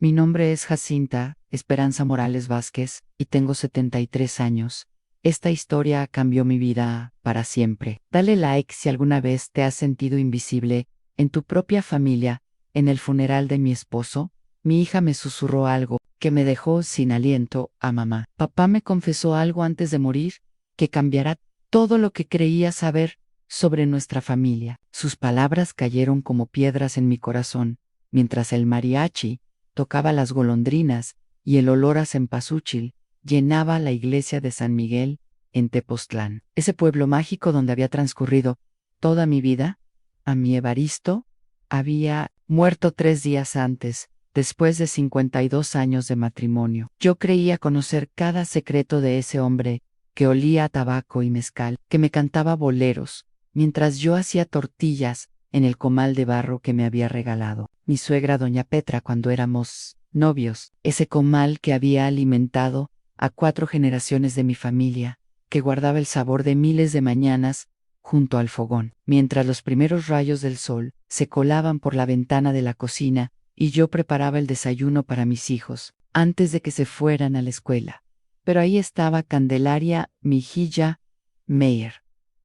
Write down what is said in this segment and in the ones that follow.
Mi nombre es Jacinta Esperanza Morales Vázquez y tengo 73 años. Esta historia cambió mi vida para siempre. Dale like si alguna vez te has sentido invisible en tu propia familia. En el funeral de mi esposo, mi hija me susurró algo que me dejó sin aliento a mamá. Papá me confesó algo antes de morir que cambiará todo lo que creía saber sobre nuestra familia. Sus palabras cayeron como piedras en mi corazón, mientras el mariachi tocaba las golondrinas y el olor a cempasúchil llenaba la iglesia de San Miguel en Tepoztlán, ese pueblo mágico donde había transcurrido toda mi vida. A mi Evaristo había muerto 3 días antes, después de 52 años de matrimonio. Yo creía conocer cada secreto de ese hombre que olía a tabaco y mezcal, que me cantaba boleros, mientras yo hacía tortillas en el comal de barro que me había regalado mi suegra doña Petra cuando éramos novios, ese comal que había alimentado a 4 generaciones de mi familia, que guardaba el sabor de miles de mañanas junto al fogón, mientras los primeros rayos del sol se colaban por la ventana de la cocina y yo preparaba el desayuno para mis hijos, antes de que se fueran a la escuela. Pero ahí estaba Candelaria, mi hija Meyer,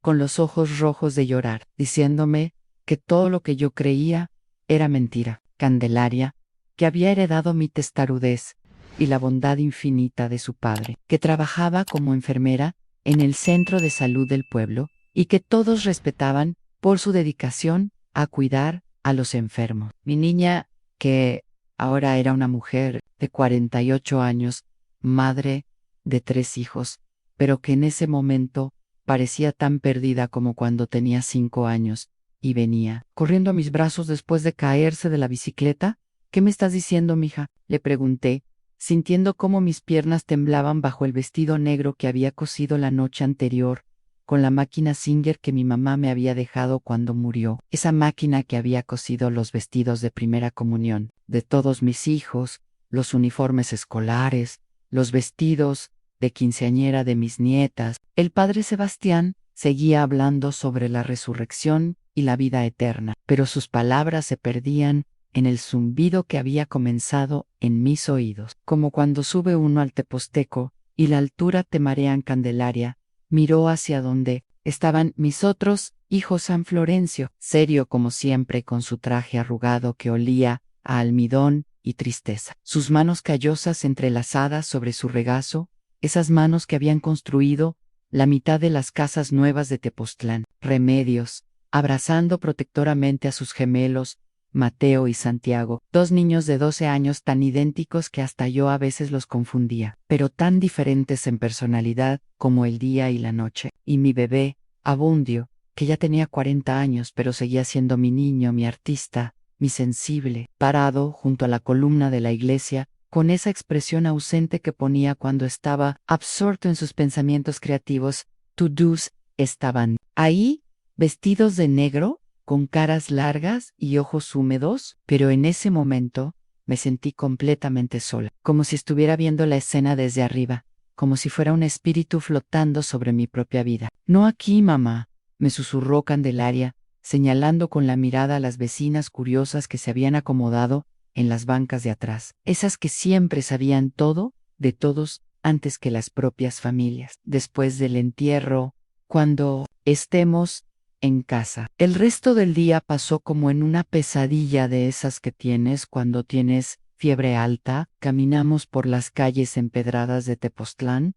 con los ojos rojos de llorar, diciéndome que todo lo que yo creía era mentira. Candelaria, que había heredado mi testarudez y la bondad infinita de su padre, que trabajaba como enfermera en el centro de salud del pueblo y que todos respetaban por su dedicación a cuidar a los enfermos. Mi niña, que ahora era una mujer de 48 años, madre de 3 hijos, pero que en ese momento parecía tan perdida como cuando tenía 5 años, y venía corriendo a mis brazos después de caerse de la bicicleta. ¿Qué me estás diciendo, mija?, le pregunté, sintiendo cómo mis piernas temblaban bajo el vestido negro que había cosido la noche anterior con la máquina Singer que mi mamá me había dejado cuando murió, esa máquina que había cosido los vestidos de primera comunión de todos mis hijos, los uniformes escolares, los vestidos de quinceañera de mis nietas. El padre Sebastián seguía hablando sobre la resurrección y la vida eterna, pero sus palabras se perdían en el zumbido que había comenzado en mis oídos. Como cuando sube uno al Teposteco y la altura te marean. Candelaria miró hacia donde estaban mis otros hijos. San Florencio, serio como siempre, con su traje arrugado que olía a almidón y tristeza, sus manos callosas entrelazadas sobre su regazo, esas manos que habían construido la mitad de las casas nuevas de Tepoztlán. Remedios, abrazando protectoramente a sus gemelos, Mateo y Santiago, 2 niños de 12 años tan idénticos que hasta yo a veces los confundía, pero tan diferentes en personalidad como el día y la noche. Y mi bebé, Abundio, que ya tenía 40 años pero seguía siendo mi niño, mi artista, mi sensible, parado junto a la columna de la iglesia, con esa expresión ausente que ponía cuando estaba absorto en sus pensamientos creativos. To-dos estaban ahí, vestidos de negro, con caras largas y ojos húmedos, pero en ese momento me sentí completamente sola, como si estuviera viendo la escena desde arriba, como si fuera un espíritu flotando sobre mi propia vida. No aquí, mamá, me susurró Candelaria, señalando con la mirada a las vecinas curiosas que se habían acomodado en las bancas de atrás, esas que siempre sabían todo de todos antes que las propias familias. Después del entierro, cuando estemos en casa. El resto del día pasó como en una pesadilla de esas que tienes cuando tienes fiebre alta. Caminamos por las calles empedradas de Tepoztlán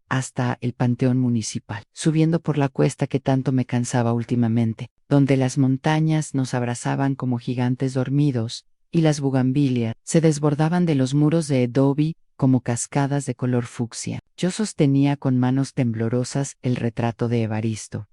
hasta el Panteón Municipal, subiendo por la cuesta que tanto me cansaba últimamente, donde las montañas nos abrazaban como gigantes dormidos y las bugambilias se desbordaban de los muros de adobe como cascadas de color fucsia. Yo sostenía con manos temblorosas el retrato de Evaristo,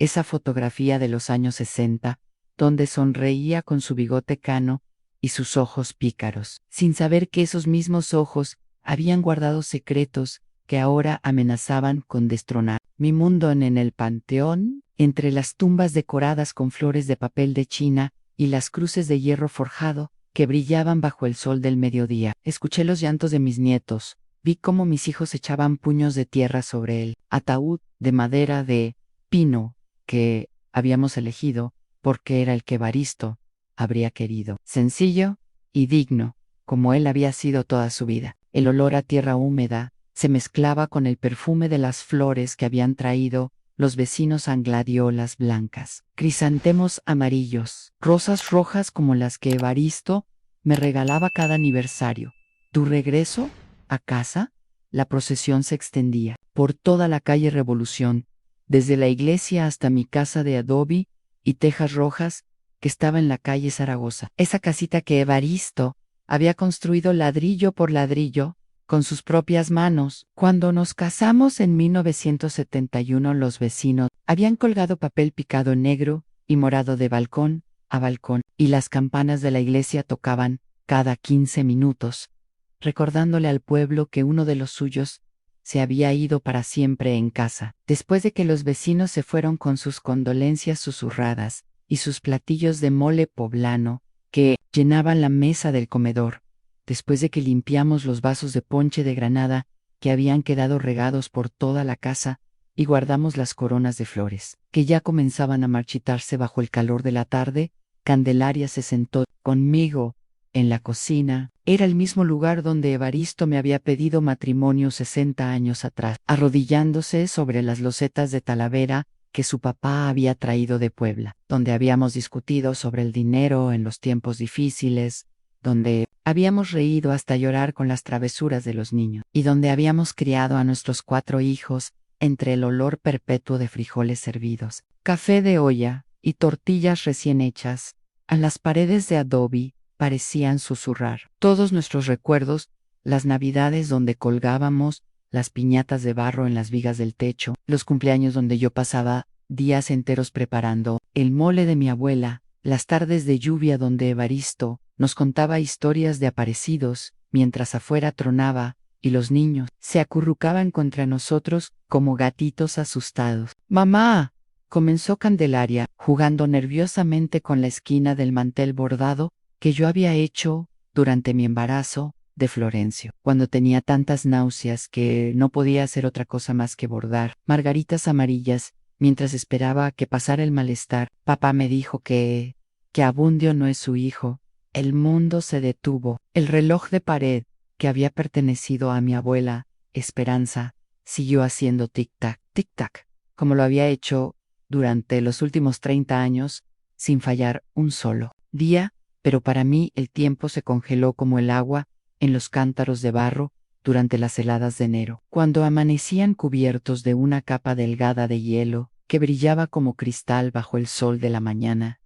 esa fotografía de los años 60, donde sonreía con su bigote cano y sus ojos pícaros, sin saber que esos mismos ojos habían guardado secretos que ahora amenazaban con destronar mi mundo. En el panteón, entre las tumbas decoradas con flores de papel de China y las cruces de hierro forjado que brillaban bajo el sol del mediodía, escuché los llantos de mis nietos, vi cómo mis hijos echaban puños de tierra sobre el ataúd de madera de pino que habíamos elegido porque era el que Evaristo habría querido, sencillo y digno, como él había sido toda su vida. El olor a tierra húmeda se mezclaba con el perfume de las flores que habían traído los vecinos a gladiolas blancas, crisantemos amarillos, rosas rojas como las que Evaristo me regalaba cada aniversario. ¿Tu regreso a casa? La procesión se extendía por toda la calle Revolución, desde la iglesia hasta mi casa de adobe y tejas rojas que estaba en la calle Zaragoza. Esa casita que Evaristo había construido ladrillo por ladrillo con sus propias manos. Cuando nos casamos en 1971, los vecinos habían colgado papel picado negro y morado de balcón a balcón, y las campanas de la iglesia tocaban cada 15 minutos, recordándole al pueblo que uno de los suyos se había ido para siempre en casa. Después de que los vecinos se fueron con sus condolencias susurradas y sus platillos de mole poblano que llenaban la mesa del comedor, después de que limpiamos los vasos de ponche de granada que habían quedado regados por toda la casa y guardamos las coronas de flores, que ya comenzaban a marchitarse bajo el calor de la tarde, Candelaria se sentó conmigo en la cocina. Era el mismo lugar donde Evaristo me había pedido matrimonio 60 años atrás, arrodillándose sobre las losetas de Talavera que su papá había traído de Puebla, donde habíamos discutido sobre el dinero en los tiempos difíciles, donde habíamos reído hasta llorar con las travesuras de los niños, y donde habíamos criado a nuestros 4 hijos entre el olor perpetuo de frijoles servidos, café de olla y tortillas recién hechas. A las paredes de adobe parecían susurrar todos nuestros recuerdos, las navidades donde colgábamos las piñatas de barro en las vigas del techo, los cumpleaños donde yo pasaba días enteros preparando el mole de mi abuela, las tardes de lluvia donde Evaristo nos contaba historias de aparecidos, mientras afuera tronaba y los niños se acurrucaban contra nosotros como gatitos asustados. ¡Mamá!, comenzó Candelaria, jugando nerviosamente con la esquina del mantel bordado que yo había hecho durante mi embarazo de Florencio, cuando tenía tantas náuseas que no podía hacer otra cosa más que bordar margaritas amarillas mientras esperaba a que pasara el malestar. Papá me dijo que Abundio no es su hijo. El mundo se detuvo. El reloj de pared, que había pertenecido a mi abuela, Esperanza, siguió haciendo tic-tac, tic-tac, como lo había hecho durante los últimos 30 años, sin fallar un solo día, pero para mí el tiempo se congeló como el agua en los cántaros de barro durante las heladas de enero, cuando amanecían cubiertos de una capa delgada de hielo que brillaba como cristal bajo el sol de la mañana.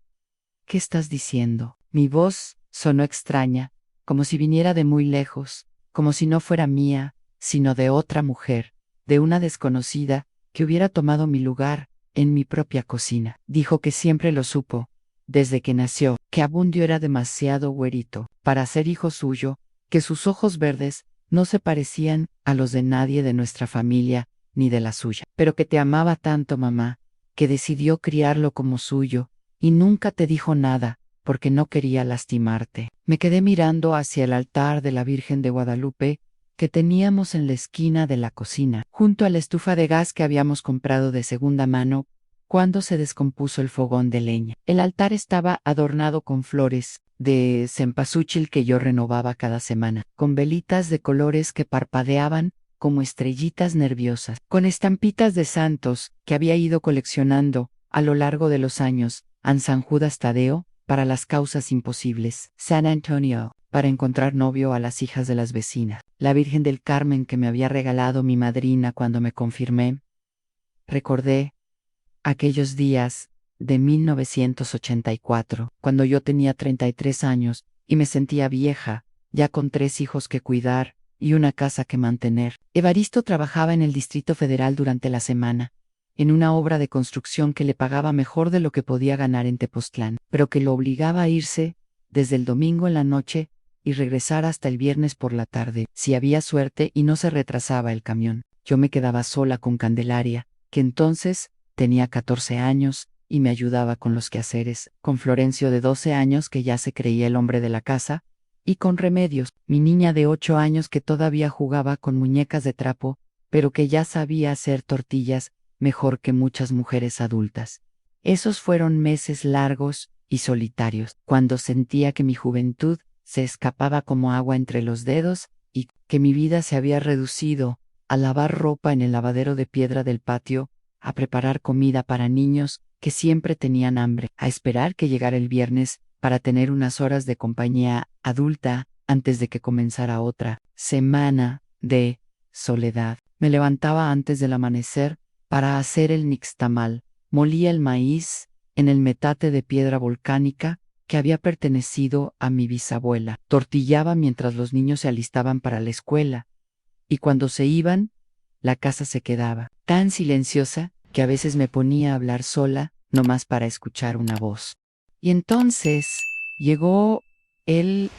¿Qué estás diciendo? Mi voz sonó extraña, como si viniera de muy lejos, como si no fuera mía, sino de otra mujer, de una desconocida que hubiera tomado mi lugar en mi propia cocina. Dijo que siempre lo supo, desde que nació, que Abundio era demasiado güerito para ser hijo suyo, que sus ojos verdes no se parecían a los de nadie de nuestra familia ni de la suya, pero que te amaba tanto, mamá, que decidió criarlo como suyo, y nunca te dijo nada, porque no quería lastimarte. Me quedé mirando hacia el altar de la Virgen de Guadalupe que teníamos en la esquina de la cocina, junto a la estufa de gas que habíamos comprado de segunda mano cuando se descompuso el fogón de leña. El altar estaba adornado con flores de cempasúchil que yo renovaba cada semana, con velitas de colores que parpadeaban como estrellitas nerviosas, con estampitas de santos que había ido coleccionando a lo largo de los años, a San Judas Tadeo para las causas imposibles, San Antonio para encontrar novio a las hijas de las vecinas, la Virgen del Carmen que me había regalado mi madrina cuando me confirmé. Recordé aquellos días de 1984, cuando yo tenía 33 años y me sentía vieja, ya con 3 hijos que cuidar y una casa que mantener. Evaristo trabajaba en el Distrito Federal durante la semana, en una obra de construcción que le pagaba mejor de lo que podía ganar en Tepoztlán, pero que lo obligaba a irse desde el domingo en la noche y regresar hasta el viernes por la tarde, si había suerte y no se retrasaba el camión. Yo me quedaba sola con Candelaria, que entonces tenía 14 años y me ayudaba con los quehaceres, con Florencio de 12 años que ya se creía el hombre de la casa, y con Remedios, mi niña de 8 años que todavía jugaba con muñecas de trapo, pero que ya sabía hacer tortillas mejor que muchas mujeres adultas. Esos fueron meses largos y solitarios, cuando sentía que mi juventud se escapaba como agua entre los dedos y que mi vida se había reducido a lavar ropa en el lavadero de piedra del patio, a preparar comida para niños que siempre tenían hambre, a esperar que llegara el viernes para tener unas horas de compañía adulta antes de que comenzara otra semana de soledad. Me levantaba antes del amanecer para hacer el nixtamal, molía el maíz en el metate de piedra volcánica que había pertenecido a mi bisabuela, tortillaba mientras los niños se alistaban para la escuela, y cuando se iban, la casa se quedaba tan silenciosa que a veces me ponía a hablar sola, nomás para escuchar una voz. Y entonces llegó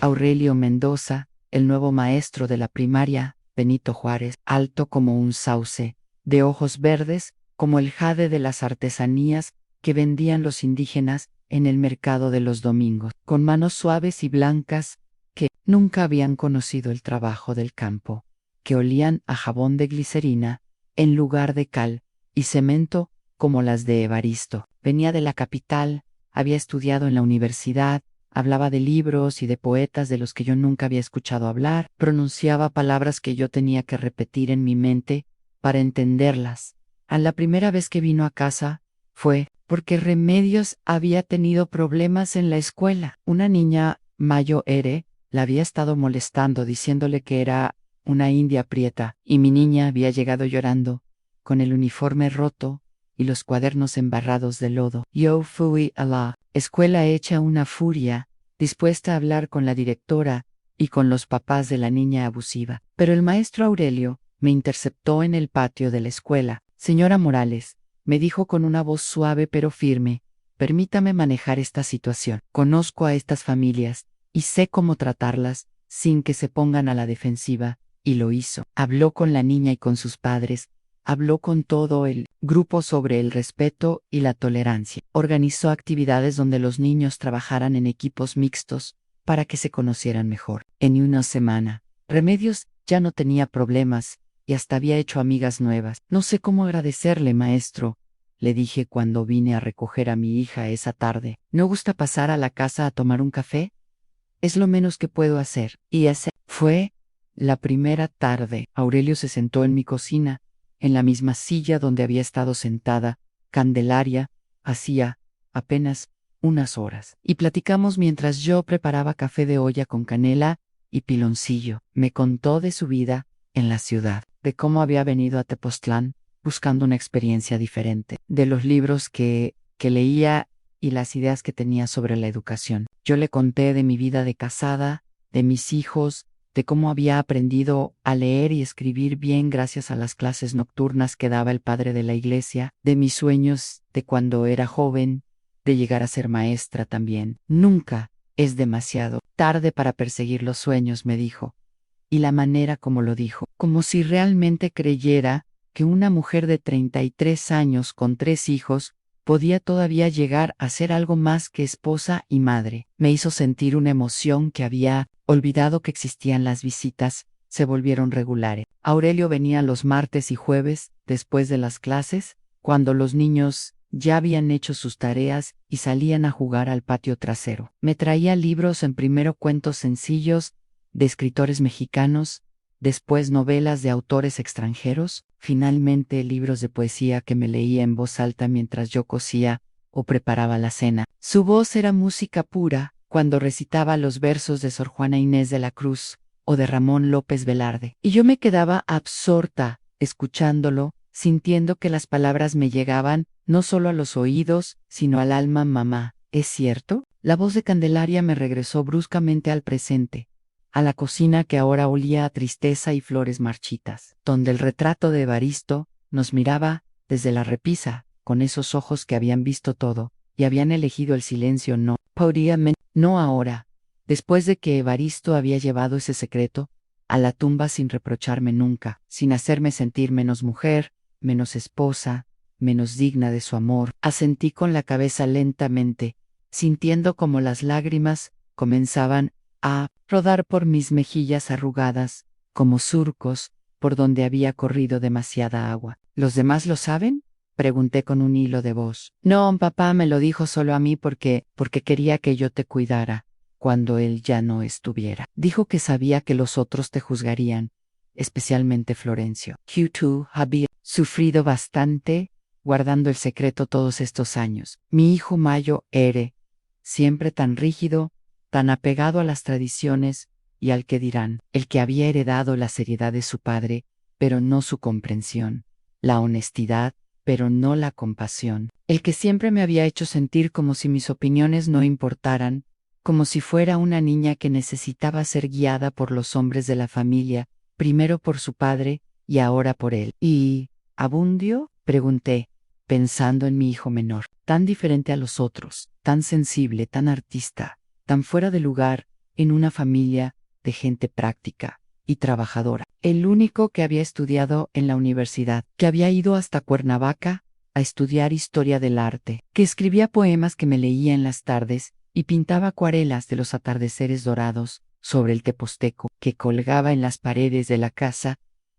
Aurelio Mendoza, el nuevo maestro de la primaria Benito Juárez, alto como un sauce, de ojos verdes como el jade de las artesanías que vendían los indígenas en el mercado de los domingos, con manos suaves y blancas que nunca habían conocido el trabajo del campo, que olían a jabón de glicerina en lugar de cal y cemento como las de Evaristo. Venía de la capital, había estudiado en la universidad, hablaba de libros y de poetas de los que yo nunca había escuchado hablar, pronunciaba palabras que yo tenía que repetir en mi mente para entenderlas. A la primera vez que vino a casa fue porque Remedios había tenido problemas en la escuela. Una niña, Mayo Ere, la había estado molestando diciéndole que era una india prieta, y mi niña había llegado llorando, con el uniforme roto y los cuadernos embarrados de lodo. Yo fui a la escuela hecha una furia, dispuesta a hablar con la directora y con los papás de la niña abusiva. Pero el maestro Aurelio me interceptó en el patio de la escuela. Señora Morales, me dijo con una voz suave pero firme, permítame manejar esta situación. Conozco a estas familias y sé cómo tratarlas sin que se pongan a la defensiva, y lo hizo. Habló con la niña y con sus padres, habló con todo el grupo sobre el respeto y la tolerancia. Organizó actividades donde los niños trabajaran en equipos mixtos para que se conocieran mejor. En una semana, Remedios ya no tenía problemas y hasta había hecho amigas nuevas. No sé cómo agradecerle, maestro, le dije cuando vine a recoger a mi hija esa tarde. ¿No gusta pasar a la casa a tomar un café? Es lo menos que puedo hacer. Y esa fue la primera tarde. Aurelio se sentó en mi cocina, en la misma silla donde había estado sentada Candelaria hacía apenas unas horas, y platicamos mientras yo preparaba café de olla con canela y piloncillo. Me contó de su vida en la ciudad, de cómo había venido a Tepoztlán buscando una experiencia diferente, de los libros que leía y las ideas que tenía sobre la educación. Yo le conté de mi vida de casada, de mis hijos, de cómo había aprendido a leer y escribir bien gracias a las clases nocturnas que daba el padre de la iglesia, de mis sueños de cuando era joven, de llegar a ser maestra también. Nunca es demasiado tarde para perseguir los sueños, me dijo. Y la manera como lo dijo, como si realmente creyera que una mujer de 33 años con 3 hijos podía todavía llegar a ser algo más que esposa y madre. Me hizo sentir una emoción que había olvidado que existían. Las visitas se volvieron regulares. Aurelio venía los martes y jueves, después de las clases, cuando los niños ya habían hecho sus tareas y salían a jugar al patio trasero. Me traía libros, en primero cuentos sencillos de escritores mexicanos, después novelas de autores extranjeros, finalmente libros de poesía que me leía en voz alta mientras yo cosía o preparaba la cena. Su voz era música pura cuando recitaba los versos de Sor Juana Inés de la Cruz o de Ramón López Velarde, y yo me quedaba absorta escuchándolo, sintiendo que las palabras me llegaban no solo a los oídos, sino al alma. Mamá, ¿es cierto? La voz de Candelaria me regresó bruscamente al presente, a la cocina que ahora olía a tristeza y flores marchitas, donde el retrato de Evaristo nos miraba desde la repisa, con esos ojos que habían visto todo, y habían elegido el silencio. No no ahora, después de que Evaristo había llevado ese secreto a la tumba sin reprocharme nunca, sin hacerme sentir menos mujer, menos esposa, menos digna de su amor. Asentí con la cabeza lentamente, sintiendo como las lágrimas comenzaban a rodar por mis mejillas arrugadas, como surcos, por donde había corrido demasiada agua. ¿Los demás lo saben?, pregunté con un hilo de voz. No, papá me lo dijo solo a mí porque quería que yo te cuidara. cuando él ya no estuviera. Dijo que sabía que los otros te juzgarían, especialmente Florencio. Q2 había sufrido bastante guardando el secreto todos estos años. Mi hijo Mayo era siempre tan rígido, tan apegado a las tradiciones y al que dirán, el que había heredado la seriedad de su padre, pero no su comprensión, la honestidad, pero no la compasión, el que siempre me había hecho sentir como si mis opiniones no importaran, como si fuera una niña que necesitaba ser guiada por los hombres de la familia, primero por su padre y ahora por él. ¿Y Abundio? Pregunté, pensando en mi hijo menor, tan diferente a los otros, tan sensible, tan artista, tan fuera de lugar en una familia de gente práctica y trabajadora. El único que había estudiado en la universidad, que había ido hasta Cuernavaca a estudiar historia del arte, que escribía poemas que me leía en las tardes y pintaba acuarelas de los atardeceres dorados sobre el teposteco, que colgaba en las paredes de la casa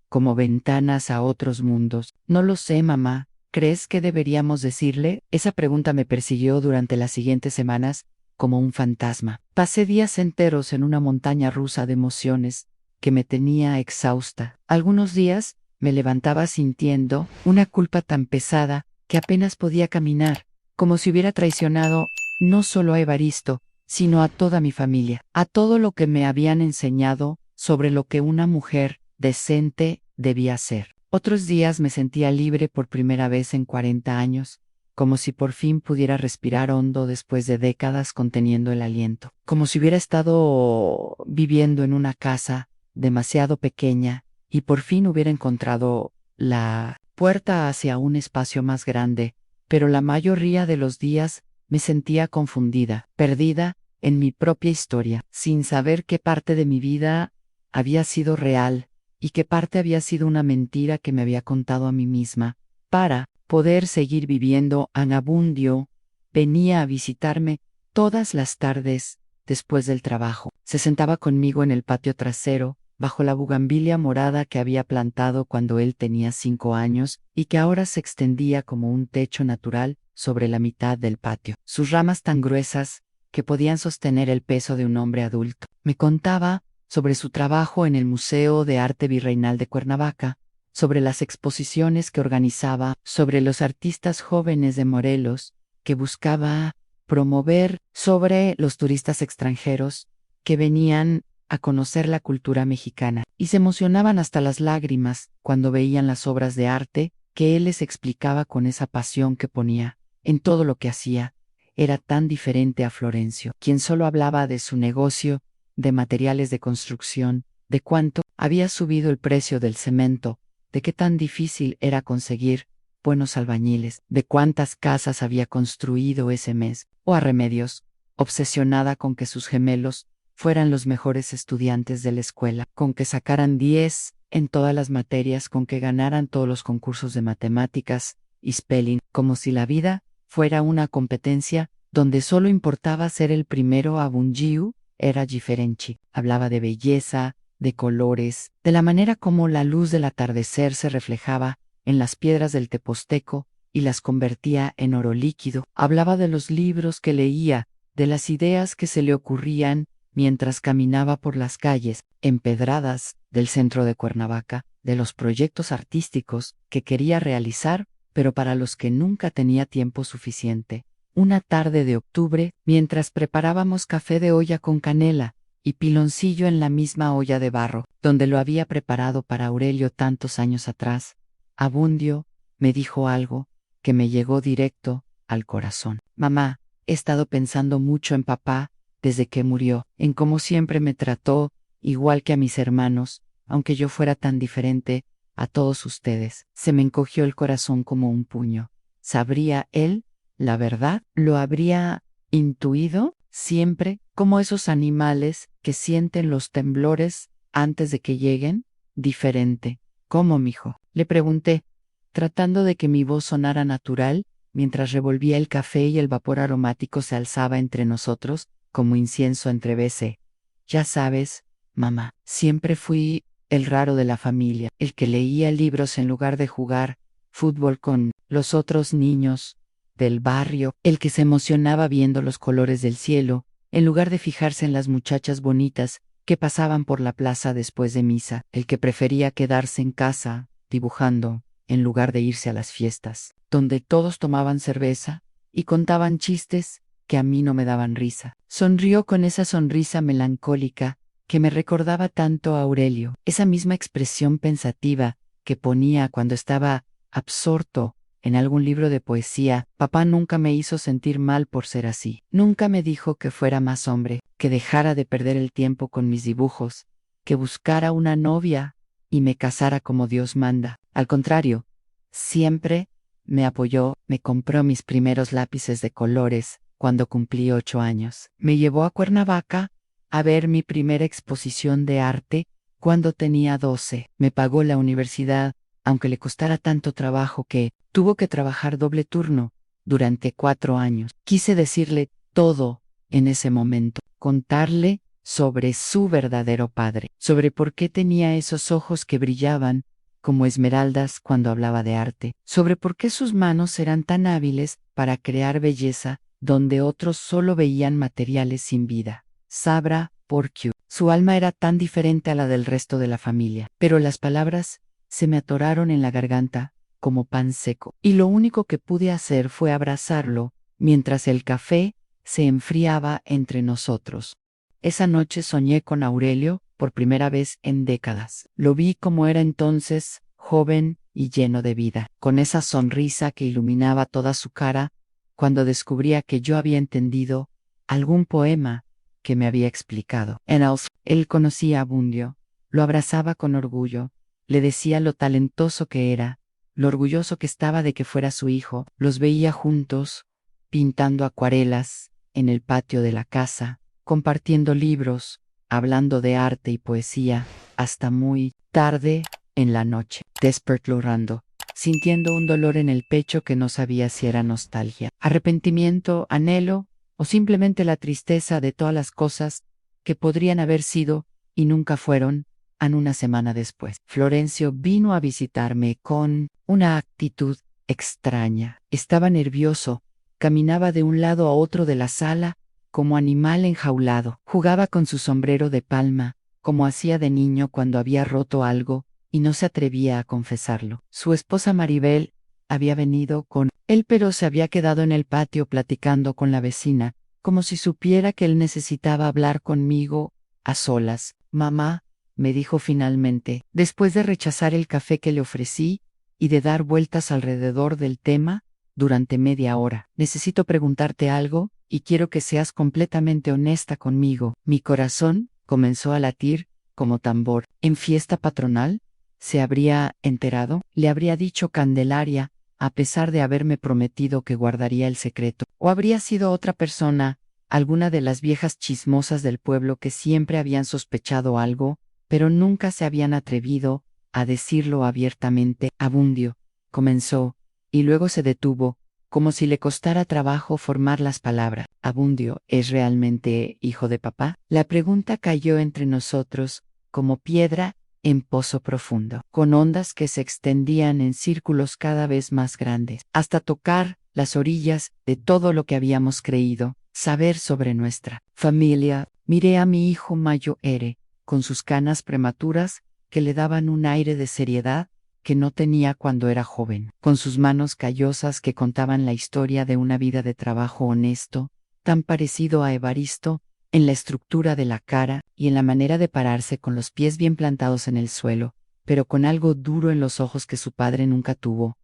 como ventanas a otros mundos. No lo sé, mamá. ¿Crees que deberíamos decirle? Esa pregunta me persiguió durante las siguientes semanas como un fantasma. Pasé días enteros en una montaña rusa de emociones que me tenía exhausta. Algunos días me levantaba sintiendo una culpa tan pesada que apenas podía caminar, como si hubiera traicionado no solo a Evaristo, sino a toda mi familia, a todo lo que me habían enseñado sobre lo que una mujer decente debía ser. Otros días me sentía libre por primera vez en 40 años, como si por fin pudiera respirar hondo después de décadas conteniendo el aliento, como si hubiera estado viviendo en una casa demasiado pequeña y por fin hubiera encontrado la puerta hacia un espacio más grande, pero la mayoría de los días me sentía confundida, perdida en mi propia historia, sin saber qué parte de mi vida había sido real y qué parte había sido una mentira que me había contado a mí misma. Para poder seguir viviendo, Anabundio venía a visitarme todas las tardes después del trabajo. Se sentaba conmigo en el patio trasero, bajo la bugambilia morada que había plantado cuando él tenía 5 años y que ahora se extendía como un techo natural sobre la mitad del patio. Sus ramas tan gruesas que podían sostener el peso de un hombre adulto. Me contaba sobre su trabajo en el Museo de Arte Virreinal de Cuernavaca, sobre las exposiciones que organizaba, sobre los artistas jóvenes de Morelos que buscaba promover, sobre los turistas extranjeros que venían a conocer la cultura mexicana y se emocionaban hasta las lágrimas cuando veían las obras de arte que él les explicaba con esa pasión que ponía en todo lo que hacía. Era tan diferente a Florencio, quien solo hablaba de su negocio, de materiales de construcción, de cuánto había subido el precio del cemento, de qué tan difícil era conseguir buenos albañiles, de cuántas casas había construido ese mes, o a Remedios, obsesionada con que sus gemelos fueran los mejores estudiantes de la escuela, con que sacaran 10 en todas las materias, con que ganaran todos los concursos de matemáticas y spelling, como si la vida fuera una competencia donde solo importaba ser el primero. Abungiu era diferente. Hablaba de belleza, de colores, de la manera como la luz del atardecer se reflejaba en las piedras del teposteco y las convertía en oro líquido. Hablaba de los libros que leía, de las ideas que se le ocurrían mientras caminaba por las calles empedradas del centro de Cuernavaca, de los proyectos artísticos que quería realizar, pero para los que nunca tenía tiempo suficiente. Una tarde de octubre, mientras preparábamos café de olla con canela y piloncillo en la misma olla de barro, donde lo había preparado para Aurelio tantos años atrás, Abundio me dijo algo que me llegó directo al corazón. Mamá, he estado pensando mucho en papá desde que murió, en cómo siempre me trató igual que a mis hermanos, aunque yo fuera tan diferente a todos ustedes. Se me encogió el corazón como un puño. ¿Sabría él la verdad? ¿Lo habría intuido siempre, como esos animales que sienten los temblores antes de que lleguen? Diferente. ¿Cómo, mijo? Le pregunté, tratando de que mi voz sonara natural, mientras revolvía el café y el vapor aromático se alzaba entre nosotros, como incienso entre BC. Ya sabes, mamá, siempre fui el raro de la familia, el que leía libros en lugar de jugar fútbol con los otros niños del barrio, el que se emocionaba viendo los colores del cielo en lugar de fijarse en las muchachas bonitas que pasaban por la plaza después de misa, el que prefería quedarse en casa, dibujando, en lugar de irse a las fiestas, donde todos tomaban cerveza y contaban chistes que a mí no me daban risa. Sonrió con esa sonrisa melancólica que me recordaba tanto a Aurelio, esa misma expresión pensativa que ponía cuando estaba absorto en algún libro de poesía. Papá nunca me hizo sentir mal por ser así. Nunca me dijo que fuera más hombre, que dejara de perder el tiempo con mis dibujos, que buscara una novia y me casara como Dios manda. Al contrario, siempre me apoyó, me compró mis primeros lápices de colores cuando cumplí 8 años. Me llevó a Cuernavaca a ver mi primera exposición de arte cuando tenía 12. Me pagó la universidad, aunque le costara tanto trabajo que tuvo que trabajar doble turno durante 4 años. Quise decirle todo en ese momento, contarle sobre su verdadero padre, sobre por qué tenía esos ojos que brillaban como esmeraldas cuando hablaba de arte, sobre por qué sus manos eran tan hábiles para crear belleza donde otros solo veían materiales sin vida. Sabra Porciu. Su alma era tan diferente a la del resto de la familia, pero las palabras se me atoraron en la garganta como pan seco, y lo único que pude hacer fue abrazarlo mientras el café se enfriaba entre nosotros. Esa noche soñé con Aurelio por primera vez en décadas. Lo vi como era entonces, joven y lleno de vida, con esa sonrisa que iluminaba toda su cara cuando descubría que yo había entendido algún poema que me había explicado. Él conocía a Bundio, lo abrazaba con orgullo, le decía lo talentoso que era, lo orgulloso que estaba de que fuera su hijo. Los veía juntos, pintando acuarelas en el patio de la casa, compartiendo libros, hablando de arte y poesía, hasta muy tarde en la noche. Despertando, sintiendo un dolor en el pecho que no sabía si era nostalgia, arrepentimiento, anhelo o simplemente la tristeza de todas las cosas que podrían haber sido y nunca fueron. Una semana después, Florencio vino a visitarme con una actitud extraña. Estaba nervioso, caminaba de un lado a otro de la sala como animal enjaulado. Jugaba con su sombrero de palma, como hacía de niño cuando había roto algo y no se atrevía a confesarlo. Su esposa Maribel había venido con él, pero se había quedado en el patio platicando con la vecina, como si supiera que él necesitaba hablar conmigo a solas. Mamá, me dijo finalmente, después de rechazar el café que le ofrecí y de dar vueltas alrededor del tema durante media hora. Necesito preguntarte algo y quiero que seas completamente honesta conmigo. Mi corazón comenzó a latir como tambor. ¿En fiesta patronal? ¿Se habría enterado? ¿Le habría dicho Candelaria, a pesar de haberme prometido que guardaría el secreto? ¿O habría sido otra persona, alguna de las viejas chismosas del pueblo que siempre habían sospechado algo, pero nunca se habían atrevido a decirlo abiertamente? Abundio, comenzó, y luego se detuvo, como si le costara trabajo formar las palabras. Abundio, ¿es realmente hijo de papá? La pregunta cayó entre nosotros, como piedra en pozo profundo, con ondas que se extendían en círculos cada vez más grandes, hasta tocar las orillas de todo lo que habíamos creído saber sobre nuestra familia. Miré a mi hijo Mayo Ere, con sus canas prematuras que le daban un aire de seriedad que no tenía cuando era joven, con sus manos callosas que contaban la historia de una vida de trabajo honesto, tan parecido a Evaristo, en la estructura de la cara y en la manera de pararse con los pies bien plantados en el suelo, pero con algo duro en los ojos que su padre nunca tuvo,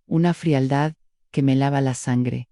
una frialdad que me lava la sangre.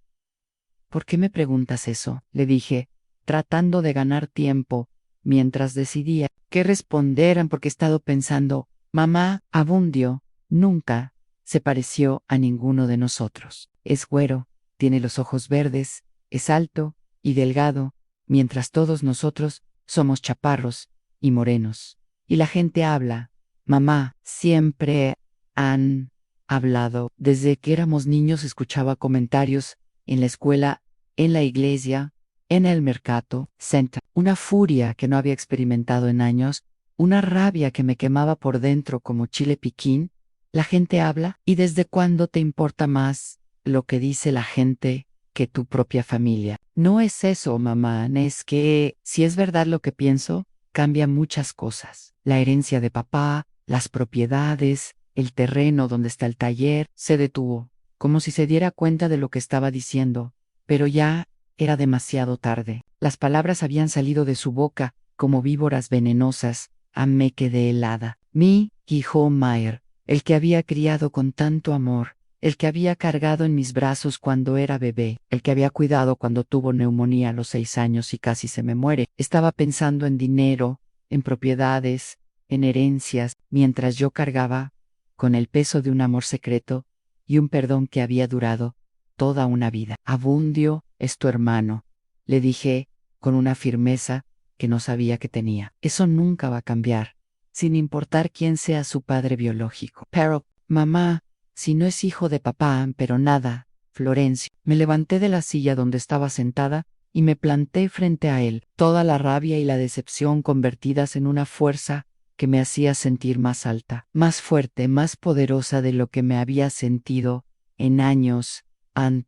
¿Por qué me preguntas eso?, le dije, tratando de ganar tiempo, mientras decidía qué responder, porque he estado pensando. Mamá, Abundio nunca se pareció a ninguno de nosotros. Es güero, tiene los ojos verdes, es alto y delgado, mientras todos nosotros somos chaparros y morenos. Y la gente habla. Mamá, siempre han hablado. Desde que éramos niños escuchaba comentarios en la escuela, en la iglesia, en el mercado. Senta una furia que no había experimentado en años, una rabia que me quemaba por dentro como chile piquín. La gente habla, ¿y desde cuándo te importa más lo que dice la gente que tu propia familia? No es eso, mamá, es que, si es verdad lo que pienso, cambia muchas cosas. La herencia de papá, las propiedades, el terreno donde está el taller. Se detuvo, como si se diera cuenta de lo que estaba diciendo, pero ya era demasiado tarde. Las palabras habían salido de su boca como víboras venenosas. Me quedé helada. Mi hijo Mayer, el que había criado con tanto amor, el que había cargado en mis brazos cuando era bebé, el que había cuidado cuando tuvo neumonía a los 6 años y casi se me muere, estaba pensando en dinero, en propiedades, en herencias, mientras yo cargaba con el peso de un amor secreto y un perdón que había durado toda una vida. Abundio es tu hermano, le dije con una firmeza que no sabía que tenía. Eso nunca va a cambiar, sin importar quién sea su padre biológico. Pero, mamá, si no es hijo de papá, pero nada, Florencio. Me levanté de la silla donde estaba sentada y me planté frente a él, toda la rabia y la decepción convertidas en una fuerza que me hacía sentir más alta, más fuerte, más poderosa de lo que me había sentido en años.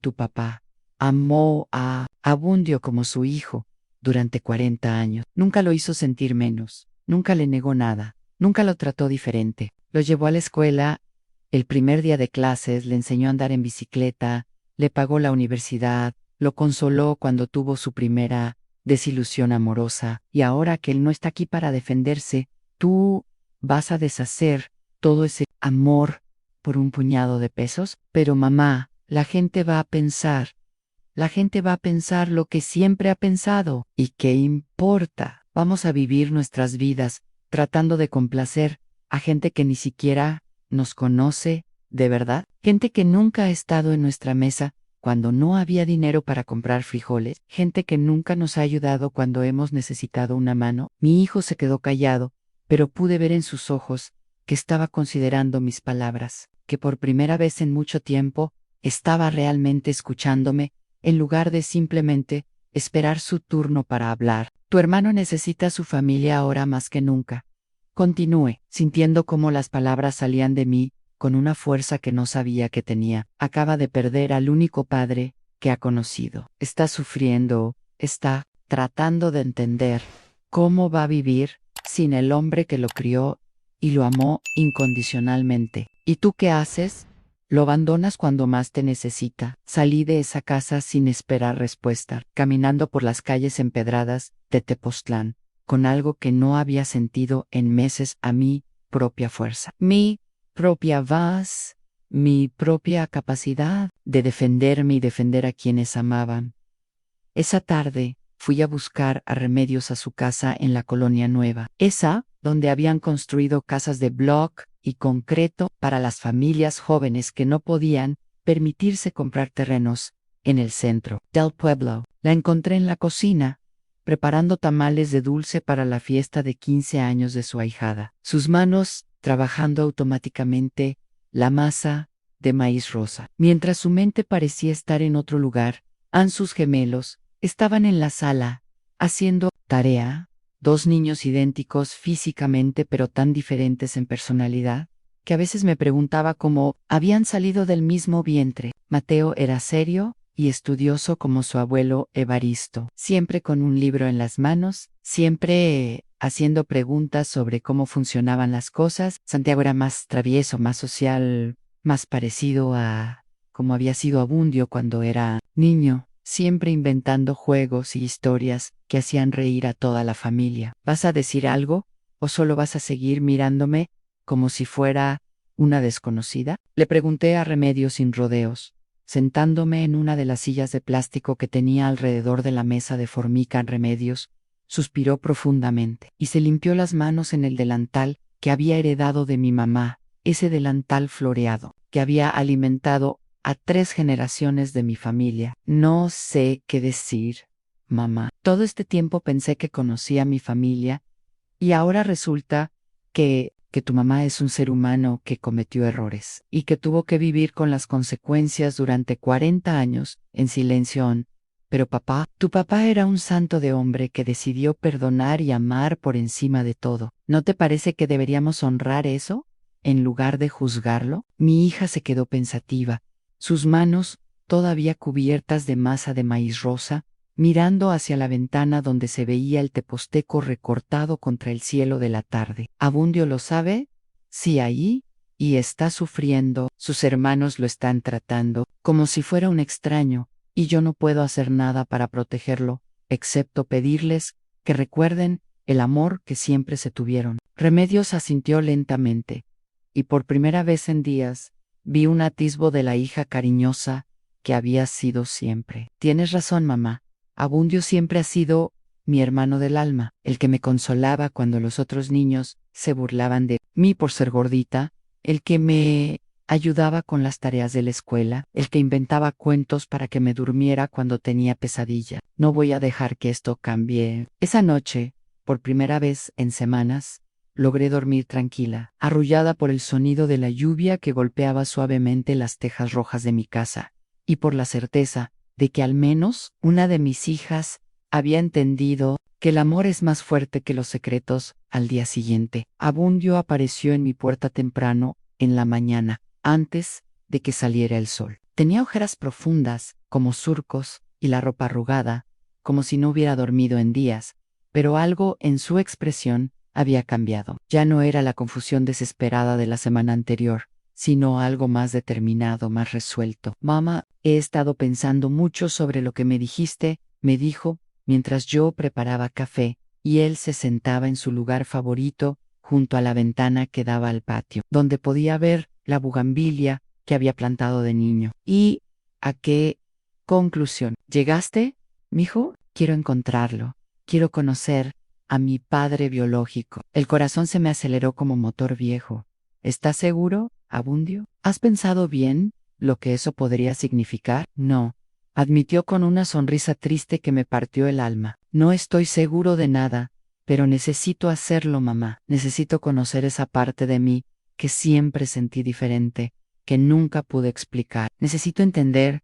Tu papá amó a Abundio como su hijo durante 40 años. Nunca lo hizo sentir menos, nunca le negó nada, nunca lo trató diferente. Lo llevó a la escuela. El primer día de clases le enseñó a andar en bicicleta, le pagó la universidad, lo consoló cuando tuvo su primera desilusión amorosa, y ahora que él no está aquí para defenderse, tú vas a deshacer todo ese amor por un puñado de pesos. Pero mamá, la gente va a pensar lo que siempre ha pensado. ¿Y qué importa? Vamos a vivir nuestras vidas tratando de complacer a gente que ni siquiera nos conoce de verdad. Gente que nunca ha estado en nuestra mesa cuando no había dinero para comprar frijoles. Gente que nunca nos ha ayudado cuando hemos necesitado una mano. Mi hijo se quedó callado, pero pude ver en sus ojos que estaba considerando mis palabras, que por primera vez en mucho tiempo estaba realmente escuchándome, en lugar de simplemente esperar su turno para hablar. Tu hermano necesita a su familia ahora más que nunca. Continué, sintiendo cómo las palabras salían de mí con una fuerza que no sabía que tenía. Acaba de perder al único padre que ha conocido. Está sufriendo, está tratando de entender cómo va a vivir sin el hombre que lo crió y lo amó incondicionalmente. ¿Y tú qué haces? Lo abandonas cuando más te necesita. Salí de esa casa sin esperar respuesta, caminando por las calles empedradas de Tepoztlán, con algo que no había sentido en meses, a mi propia fuerza, mi propia voz, mi propia capacidad de defenderme y defender a quienes amaban. Esa tarde fui a buscar a Remedios a su casa en la Colonia Nueva, esa donde habían construido casas de bloc y concreto para las familias jóvenes que no podían permitirse comprar terrenos en el centro del pueblo. La encontré en la cocina, preparando tamales de dulce para la fiesta de 15 años de su ahijada, sus manos trabajando automáticamente la masa de maíz rosa. Mientras su mente parecía estar en otro lugar, sus gemelos estaban en la sala, haciendo tarea. Dos niños idénticos físicamente pero tan diferentes en personalidad, que a veces me preguntaba cómo habían salido del mismo vientre. Mateo era serio y estudioso como su abuelo Evaristo, siempre con un libro en las manos, siempre haciendo preguntas sobre cómo funcionaban las cosas. Santiago era más travieso, más social, más parecido a como había sido Abundio cuando era niño, siempre inventando juegos y historias que hacían reír a toda la familia. ¿Vas a decir algo o solo vas a seguir mirándome como si fuera una desconocida? Le pregunté a Remedios sin rodeos, sentándome en una de las sillas de plástico que tenía alrededor de la mesa de formica. Remedios suspiró profundamente y se limpió las manos en el delantal que había heredado de mi mamá, ese delantal floreado que había alimentado a 3 generaciones de mi familia. No sé qué decir, mamá. Todo este tiempo pensé que conocía a mi familia y ahora resulta que tu mamá es un ser humano que cometió errores y que tuvo que vivir con las consecuencias durante 40 años en silencio. Pero papá, tu papá era un santo de hombre que decidió perdonar y amar por encima de todo. ¿No te parece que deberíamos honrar eso en lugar de juzgarlo? Mi hija se quedó pensativa. Sus manos, todavía cubiertas de masa de maíz rosa, mirando hacia la ventana donde se veía el teposteco recortado contra el cielo de la tarde. ¿Abundio lo sabe? Sí, ahí, y está sufriendo. Sus hermanos lo están tratando como si fuera un extraño, y yo no puedo hacer nada para protegerlo, excepto pedirles que recuerden el amor que siempre se tuvieron. Remedios asintió lentamente, y por primera vez en días vi un atisbo de la hija cariñosa que había sido siempre. Tienes razón, mamá. Abundio siempre ha sido mi hermano del alma, el que me consolaba cuando los otros niños se burlaban de mí por ser gordita, el que me ayudaba con las tareas de la escuela, el que inventaba cuentos para que me durmiera cuando tenía pesadilla. No voy a dejar que esto cambie. Esa noche, por primera vez en semanas, logré dormir tranquila, arrullada por el sonido de la lluvia que golpeaba suavemente las tejas rojas de mi casa, y por la certeza de que al menos una de mis hijas había entendido que el amor es más fuerte que los secretos. Al día siguiente, Abundio apareció en mi puerta temprano, en la mañana, antes de que saliera el sol. Tenía ojeras profundas, como surcos, y la ropa arrugada, como si no hubiera dormido en días, pero algo en su expresión había cambiado. Ya no era la confusión desesperada de la semana anterior, sino algo más determinado, más resuelto. Mamá, he estado pensando mucho sobre lo que me dijiste, me dijo, mientras yo preparaba café, y él se sentaba en su lugar favorito, junto a la ventana que daba al patio, donde podía ver la bugambilia que había plantado de niño. ¿Y a qué conclusión llegaste, mijo? Quiero encontrarlo. Quiero conocer a mi padre biológico. El corazón se me aceleró como motor viejo. ¿Estás seguro, Abundio? ¿Has pensado bien lo que eso podría significar? No, admitió con una sonrisa triste que me partió el alma. No estoy seguro de nada, pero necesito hacerlo, mamá. Necesito conocer esa parte de mí que siempre sentí diferente, que nunca pude explicar. Necesito entender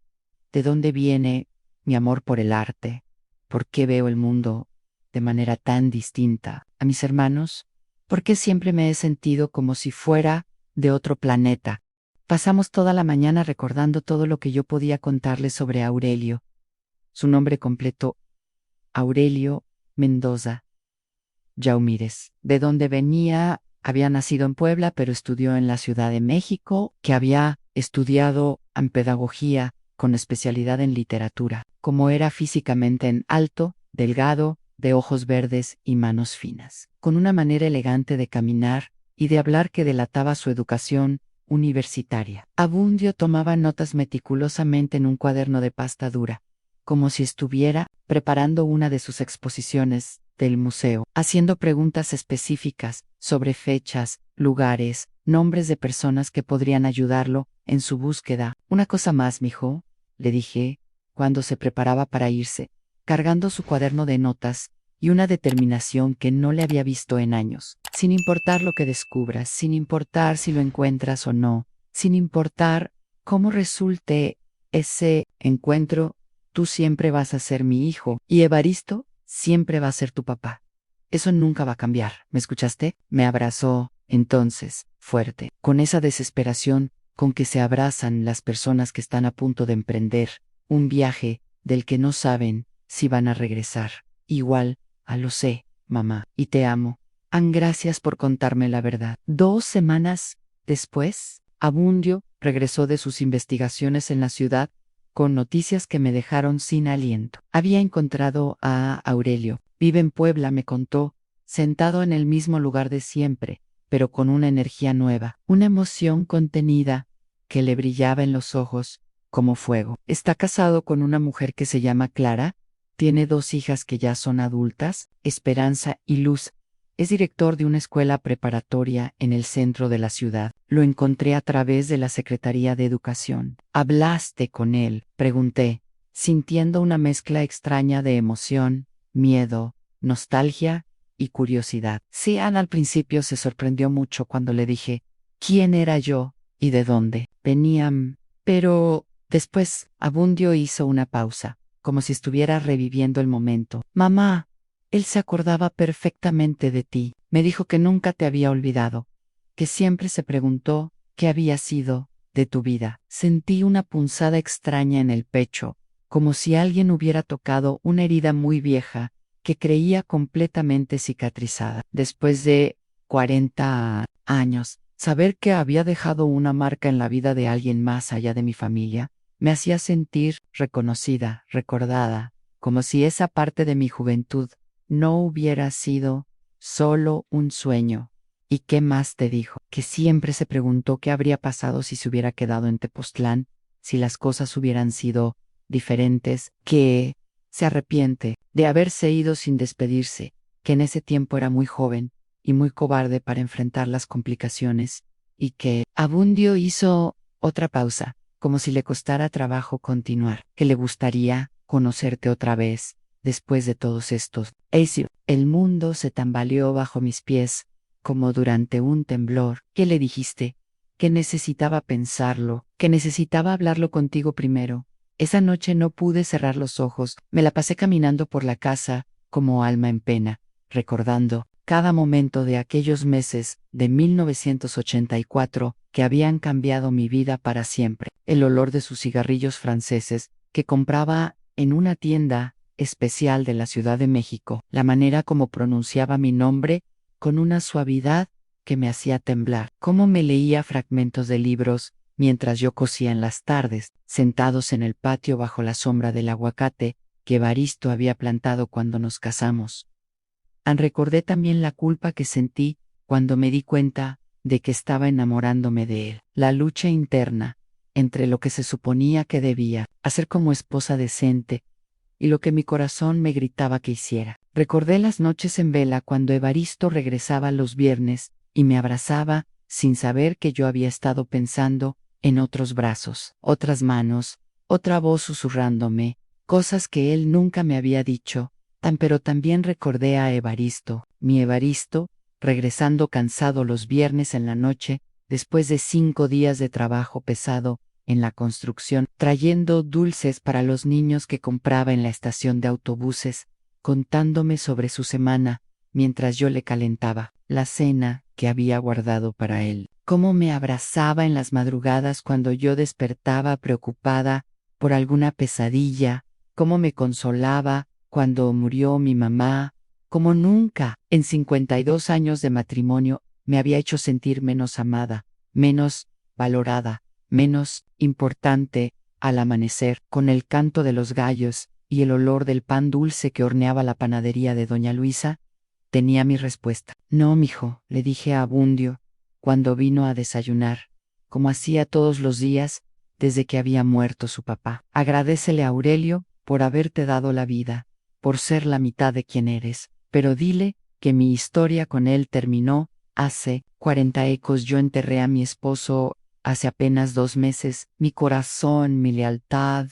de dónde viene mi amor por el arte, por qué veo el mundo de manera tan distinta a mis hermanos, por qué siempre me he sentido como si fuera de otro planeta. Pasamos toda la mañana recordando todo lo que yo podía contarle sobre Aurelio. Su nombre completo, Aurelio Mendoza Yaumírez. De dónde venía, había nacido en Puebla, pero estudió en la Ciudad de México, que había estudiado en pedagogía con especialidad en literatura. Como era físicamente en alto, delgado, de ojos verdes y manos finas, con una manera elegante de caminar y de hablar que delataba su educación universitaria. Abundio tomaba notas meticulosamente en un cuaderno de pasta dura, como si estuviera preparando una de sus exposiciones del museo, haciendo preguntas específicas sobre fechas, lugares, nombres de personas que podrían ayudarlo en su búsqueda. Una cosa más, mijo, le dije, cuando se preparaba para irse, cargando su cuaderno de notas y una determinación que no le había visto en años. Sin importar lo que descubras, sin importar si lo encuentras o no, sin importar cómo resulte ese encuentro, tú siempre vas a ser mi hijo y Evaristo siempre va a ser tu papá. Eso nunca va a cambiar. ¿Me escuchaste? Me abrazó, entonces, fuerte, con esa desesperación con que se abrazan las personas que están a punto de emprender un viaje del que no saben si van a regresar. Igual, lo sé, mamá, y te amo. Gracias por contarme la verdad. 2 semanas después, Abundio regresó de sus investigaciones en la ciudad con noticias que me dejaron sin aliento. Había encontrado a Aurelio. Vive en Puebla, me contó, sentado en el mismo lugar de siempre, pero con una energía nueva, una emoción contenida que le brillaba en los ojos como fuego. Está casado con una mujer que se llama Clara, tiene 2 hijas que ya son adultas, Esperanza y Luz. Es director de una escuela preparatoria en el centro de la ciudad. Lo encontré a través de la Secretaría de Educación. ¿Hablaste con él?, pregunté, sintiendo una mezcla extraña de emoción, miedo, nostalgia y curiosidad. Sí, Ana al principio se sorprendió mucho cuando le dije quién era yo y de dónde venían, pero después Abundio hizo una pausa, como si estuviera reviviendo el momento. Mamá, él se acordaba perfectamente de ti. Me dijo que nunca te había olvidado, que siempre se preguntó qué había sido de tu vida. Sentí una punzada extraña en el pecho, como si alguien hubiera tocado una herida muy vieja que creía completamente cicatrizada. Después de 40 años, saber que había dejado una marca en la vida de alguien más allá de mi familia me hacía sentir reconocida, recordada, como si esa parte de mi juventud no hubiera sido solo un sueño. ¿Y qué más te dijo? Que siempre se preguntó qué habría pasado si se hubiera quedado en Tepoztlán, si las cosas hubieran sido diferentes, que se arrepiente de haberse ido sin despedirse, que en ese tiempo era muy joven y muy cobarde para enfrentar las complicaciones, y que Abundio hizo otra pausa, como si le costara trabajo continuar, que le gustaría conocerte otra vez después de todos estos. El mundo se tambaleó bajo mis pies, como durante un temblor. ¿Qué le dijiste? Que necesitaba pensarlo, que necesitaba hablarlo contigo primero. Esa noche no pude cerrar los ojos, me la pasé caminando por la casa, como alma en pena, recordando cada momento de aquellos meses de 1984 que habían cambiado mi vida para siempre. El olor de sus cigarrillos franceses, que compraba en una tienda especial de la Ciudad de México, la manera como pronunciaba mi nombre con una suavidad que me hacía temblar, cómo me leía fragmentos de libros mientras yo cosía en las tardes, sentados en el patio bajo la sombra del aguacate que Evaristo había plantado cuando nos casamos. Recordé también la culpa que sentí cuando me di cuenta de que estaba enamorándome de él, la lucha interna entre lo que se suponía que debía hacer como esposa decente y lo que mi corazón me gritaba que hiciera. Recordé las noches en vela cuando Evaristo regresaba los viernes y me abrazaba sin saber que yo había estado pensando en otros brazos, otras manos, otra voz susurrándome, cosas que él nunca me había dicho, pero también recordé a Evaristo, mi Evaristo, regresando cansado los viernes en la noche, después de 5 días de trabajo pesado en la construcción, trayendo dulces para los niños que compraba en la estación de autobuses, contándome sobre su semana, mientras yo le calentaba la cena que había guardado para él. Cómo me abrazaba en las madrugadas cuando yo despertaba preocupada por alguna pesadilla, cómo me consolaba cuando murió mi mamá, como nunca en 52 años de matrimonio me había hecho sentir menos amada, menos valorada, menos importante. Al amanecer, con el canto de los gallos y el olor del pan dulce que horneaba la panadería de doña Luisa, tenía mi respuesta. No, mijo, le dije a Abundio cuando vino a desayunar, como hacía todos los días desde que había muerto su papá. Agradécele a Aurelio por haberte dado la vida, por ser la mitad de quien eres, pero dile que mi historia con él terminó hace 40 ecos. Yo enterré a mi esposo hace apenas 2 meses. Mi corazón, mi lealtad,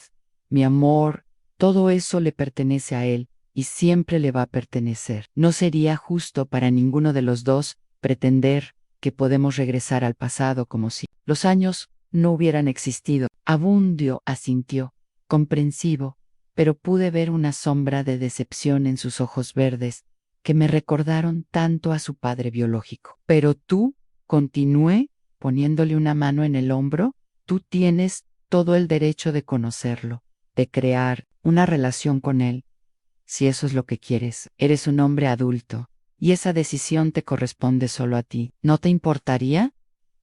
mi amor, todo eso le pertenece a él y siempre le va a pertenecer. No sería justo para ninguno de los dos pretender que podemos regresar al pasado como si los años no hubieran existido. Abundio asintió, comprensivo, pero pude ver una sombra de decepción en sus ojos verdes que me recordaron tanto a su padre biológico. Pero tú, continué, poniéndole una mano en el hombro, tú tienes todo el derecho de conocerlo, de crear una relación con él. Si eso es lo que quieres, eres un hombre adulto, y esa decisión te corresponde solo a ti. ¿No te importaría?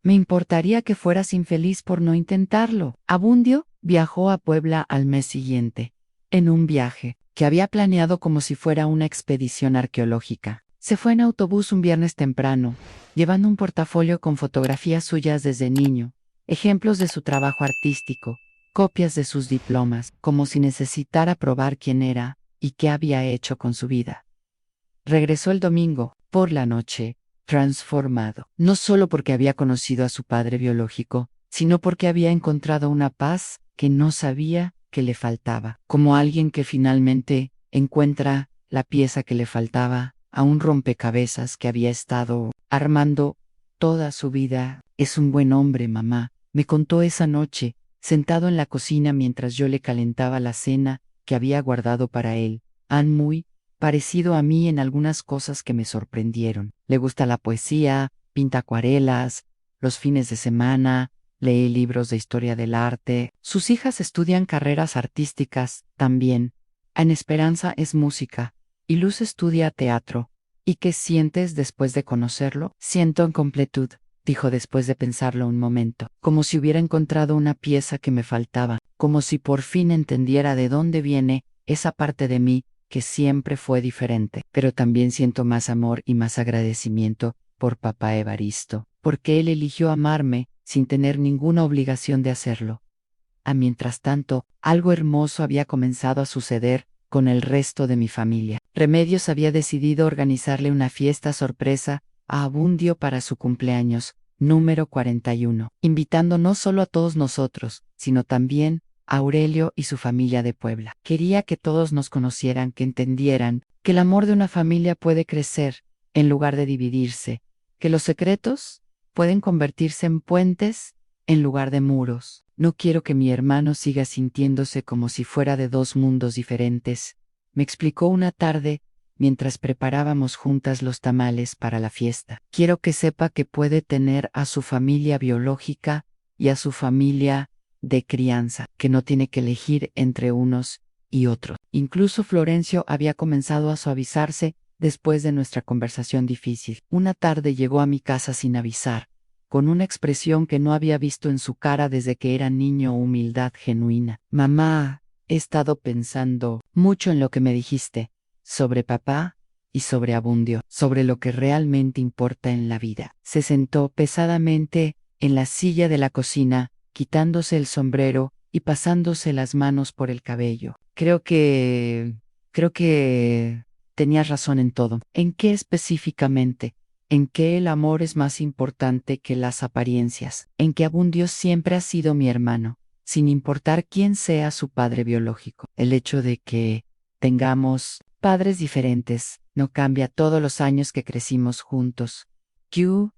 Me importaría que fueras infeliz por no intentarlo. Abundio viajó a Puebla al mes siguiente, en un viaje que había planeado como si fuera una expedición arqueológica. Se fue en autobús un viernes temprano, llevando un portafolio con fotografías suyas desde niño, ejemplos de su trabajo artístico, copias de sus diplomas, como si necesitara probar quién era y qué había hecho con su vida. Regresó el domingo, por la noche, transformado, no solo porque había conocido a su padre biológico, sino porque había encontrado una paz que no sabía que le faltaba, como alguien que finalmente encuentra la pieza que le faltaba a un rompecabezas que había estado armando toda su vida. Es un buen hombre, mamá, me contó esa noche, sentado en la cocina mientras yo le calentaba la cena que había guardado para él. Muy parecido a mí en algunas cosas que me sorprendieron. Le gusta la poesía, pinta acuarelas, los fines de semana lee libros de historia del arte. Sus hijas estudian carreras artísticas también. En Esperanza es música y Luz estudia teatro. ¿Y qué sientes después de conocerlo? Siento incompletud, dijo después de pensarlo un momento, como si hubiera encontrado una pieza que me faltaba, como si por fin entendiera de dónde viene esa parte de mí que siempre fue diferente. Pero también siento más amor y más agradecimiento por papá Evaristo, porque él eligió amarme sin tener ninguna obligación de hacerlo. Mientras tanto, algo hermoso había comenzado a suceder con el resto de mi familia. Remedios había decidido organizarle una fiesta sorpresa a Abundio para su cumpleaños, número 41, invitando no solo a todos nosotros, sino también a Aurelio y su familia de Puebla. Quería que todos nos conocieran, que entendieran que el amor de una familia puede crecer en lugar de dividirse, que los secretos pueden convertirse en puentes en lugar de muros. No quiero que mi hermano siga sintiéndose como si fuera de dos mundos diferentes, me explicó una tarde mientras preparábamos juntas los tamales para la fiesta. Quiero que sepa que puede tener a su familia biológica y a su familia de crianza, que no tiene que elegir entre unos y otros. Incluso Florencio había comenzado a suavizarse después de nuestra conversación difícil. Una tarde llegó a mi casa sin avisar, con una expresión que no había visto en su cara desde que era niño, humildad genuina. Mamá, he estado pensando mucho en lo que me dijiste, sobre papá y sobre Abundio, sobre lo que realmente importa en la vida. Se sentó pesadamente en la silla de la cocina, quitándose el sombrero y pasándose las manos por el cabello. Creo que tenías razón en todo. ¿En qué específicamente? En que el amor es más importante que las apariencias, en que Abundio siempre ha sido mi hermano, sin importar quién sea su padre biológico. El hecho de que tengamos padres diferentes no cambia todos los años que crecimos juntos. Que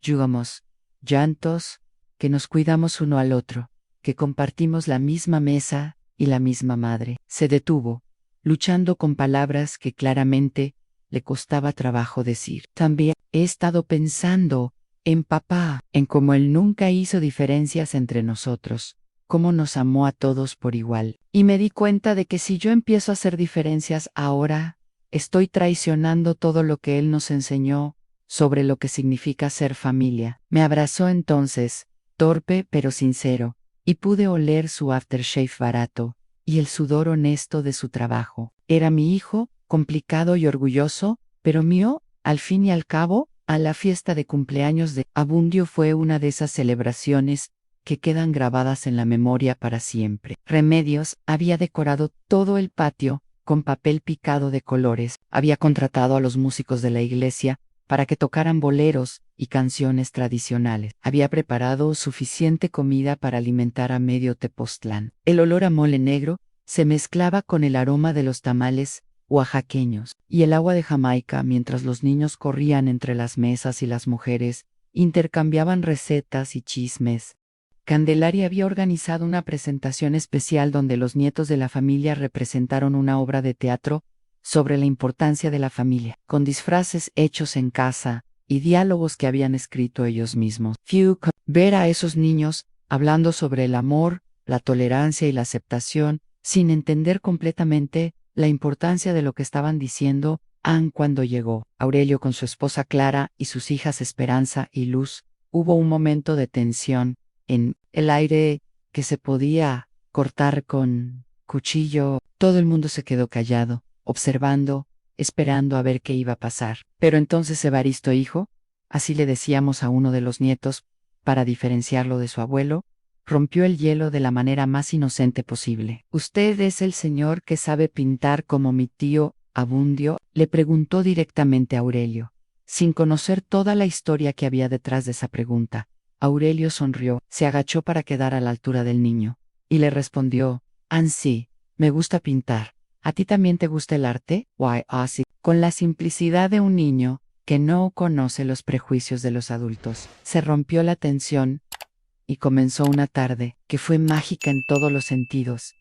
jugamos, llantos, que nos cuidamos uno al otro, que compartimos la misma mesa y la misma madre. Se detuvo, luchando con palabras que claramente le costaba trabajo decir. También he estado pensando en papá, en cómo él nunca hizo diferencias entre nosotros, cómo nos amó a todos por igual. Y me di cuenta de que si yo empiezo a hacer diferencias ahora, estoy traicionando todo lo que él nos enseñó sobre lo que significa ser familia. Me abrazó entonces, torpe pero sincero, y pude oler su aftershave barato y el sudor honesto de su trabajo. Era mi hijo, complicado y orgulloso, pero mío, al fin y al cabo. A la fiesta de cumpleaños de Abundio fue una de esas celebraciones que quedan grabadas en la memoria para siempre. Remedios había decorado todo el patio con papel picado de colores, había contratado a los músicos de la iglesia para que tocaran boleros y canciones tradicionales, había preparado suficiente comida para alimentar a medio Tepoztlán. El olor a mole negro se mezclaba con el aroma de los tamales oaxaqueños y el agua de Jamaica mientras los niños corrían entre las mesas y las mujeres intercambiaban recetas y chismes. Candelaria había organizado una presentación especial donde los nietos de la familia representaron una obra de teatro sobre la importancia de la familia, con disfraces hechos en casa y diálogos que habían escrito ellos mismos. Ver a esos niños hablando sobre el amor, la tolerancia y la aceptación, sin entender completamente la importancia de lo que estaban diciendo, cuando llegó Aurelio con su esposa Clara y sus hijas Esperanza y Luz, hubo un momento de tensión en el aire que se podía cortar con cuchillo. Todo el mundo se quedó callado, observando, esperando a ver qué iba a pasar. Pero entonces Evaristo hijo, así le decíamos a uno de los nietos, para diferenciarlo de su abuelo, rompió el hielo de la manera más inocente posible. ¿Usted es el señor que sabe pintar como mi tío Abundio? Le preguntó directamente a Aurelio, sin conocer toda la historia que había detrás de esa pregunta. Aurelio sonrió, se agachó para quedar a la altura del niño, y le respondió, sí, me gusta pintar. ¿A ti también te gusta el arte? Why, sí. Con la simplicidad de un niño que no conoce los prejuicios de los adultos. Se rompió la tensión y comenzó una tarde que fue mágica en todos los sentidos.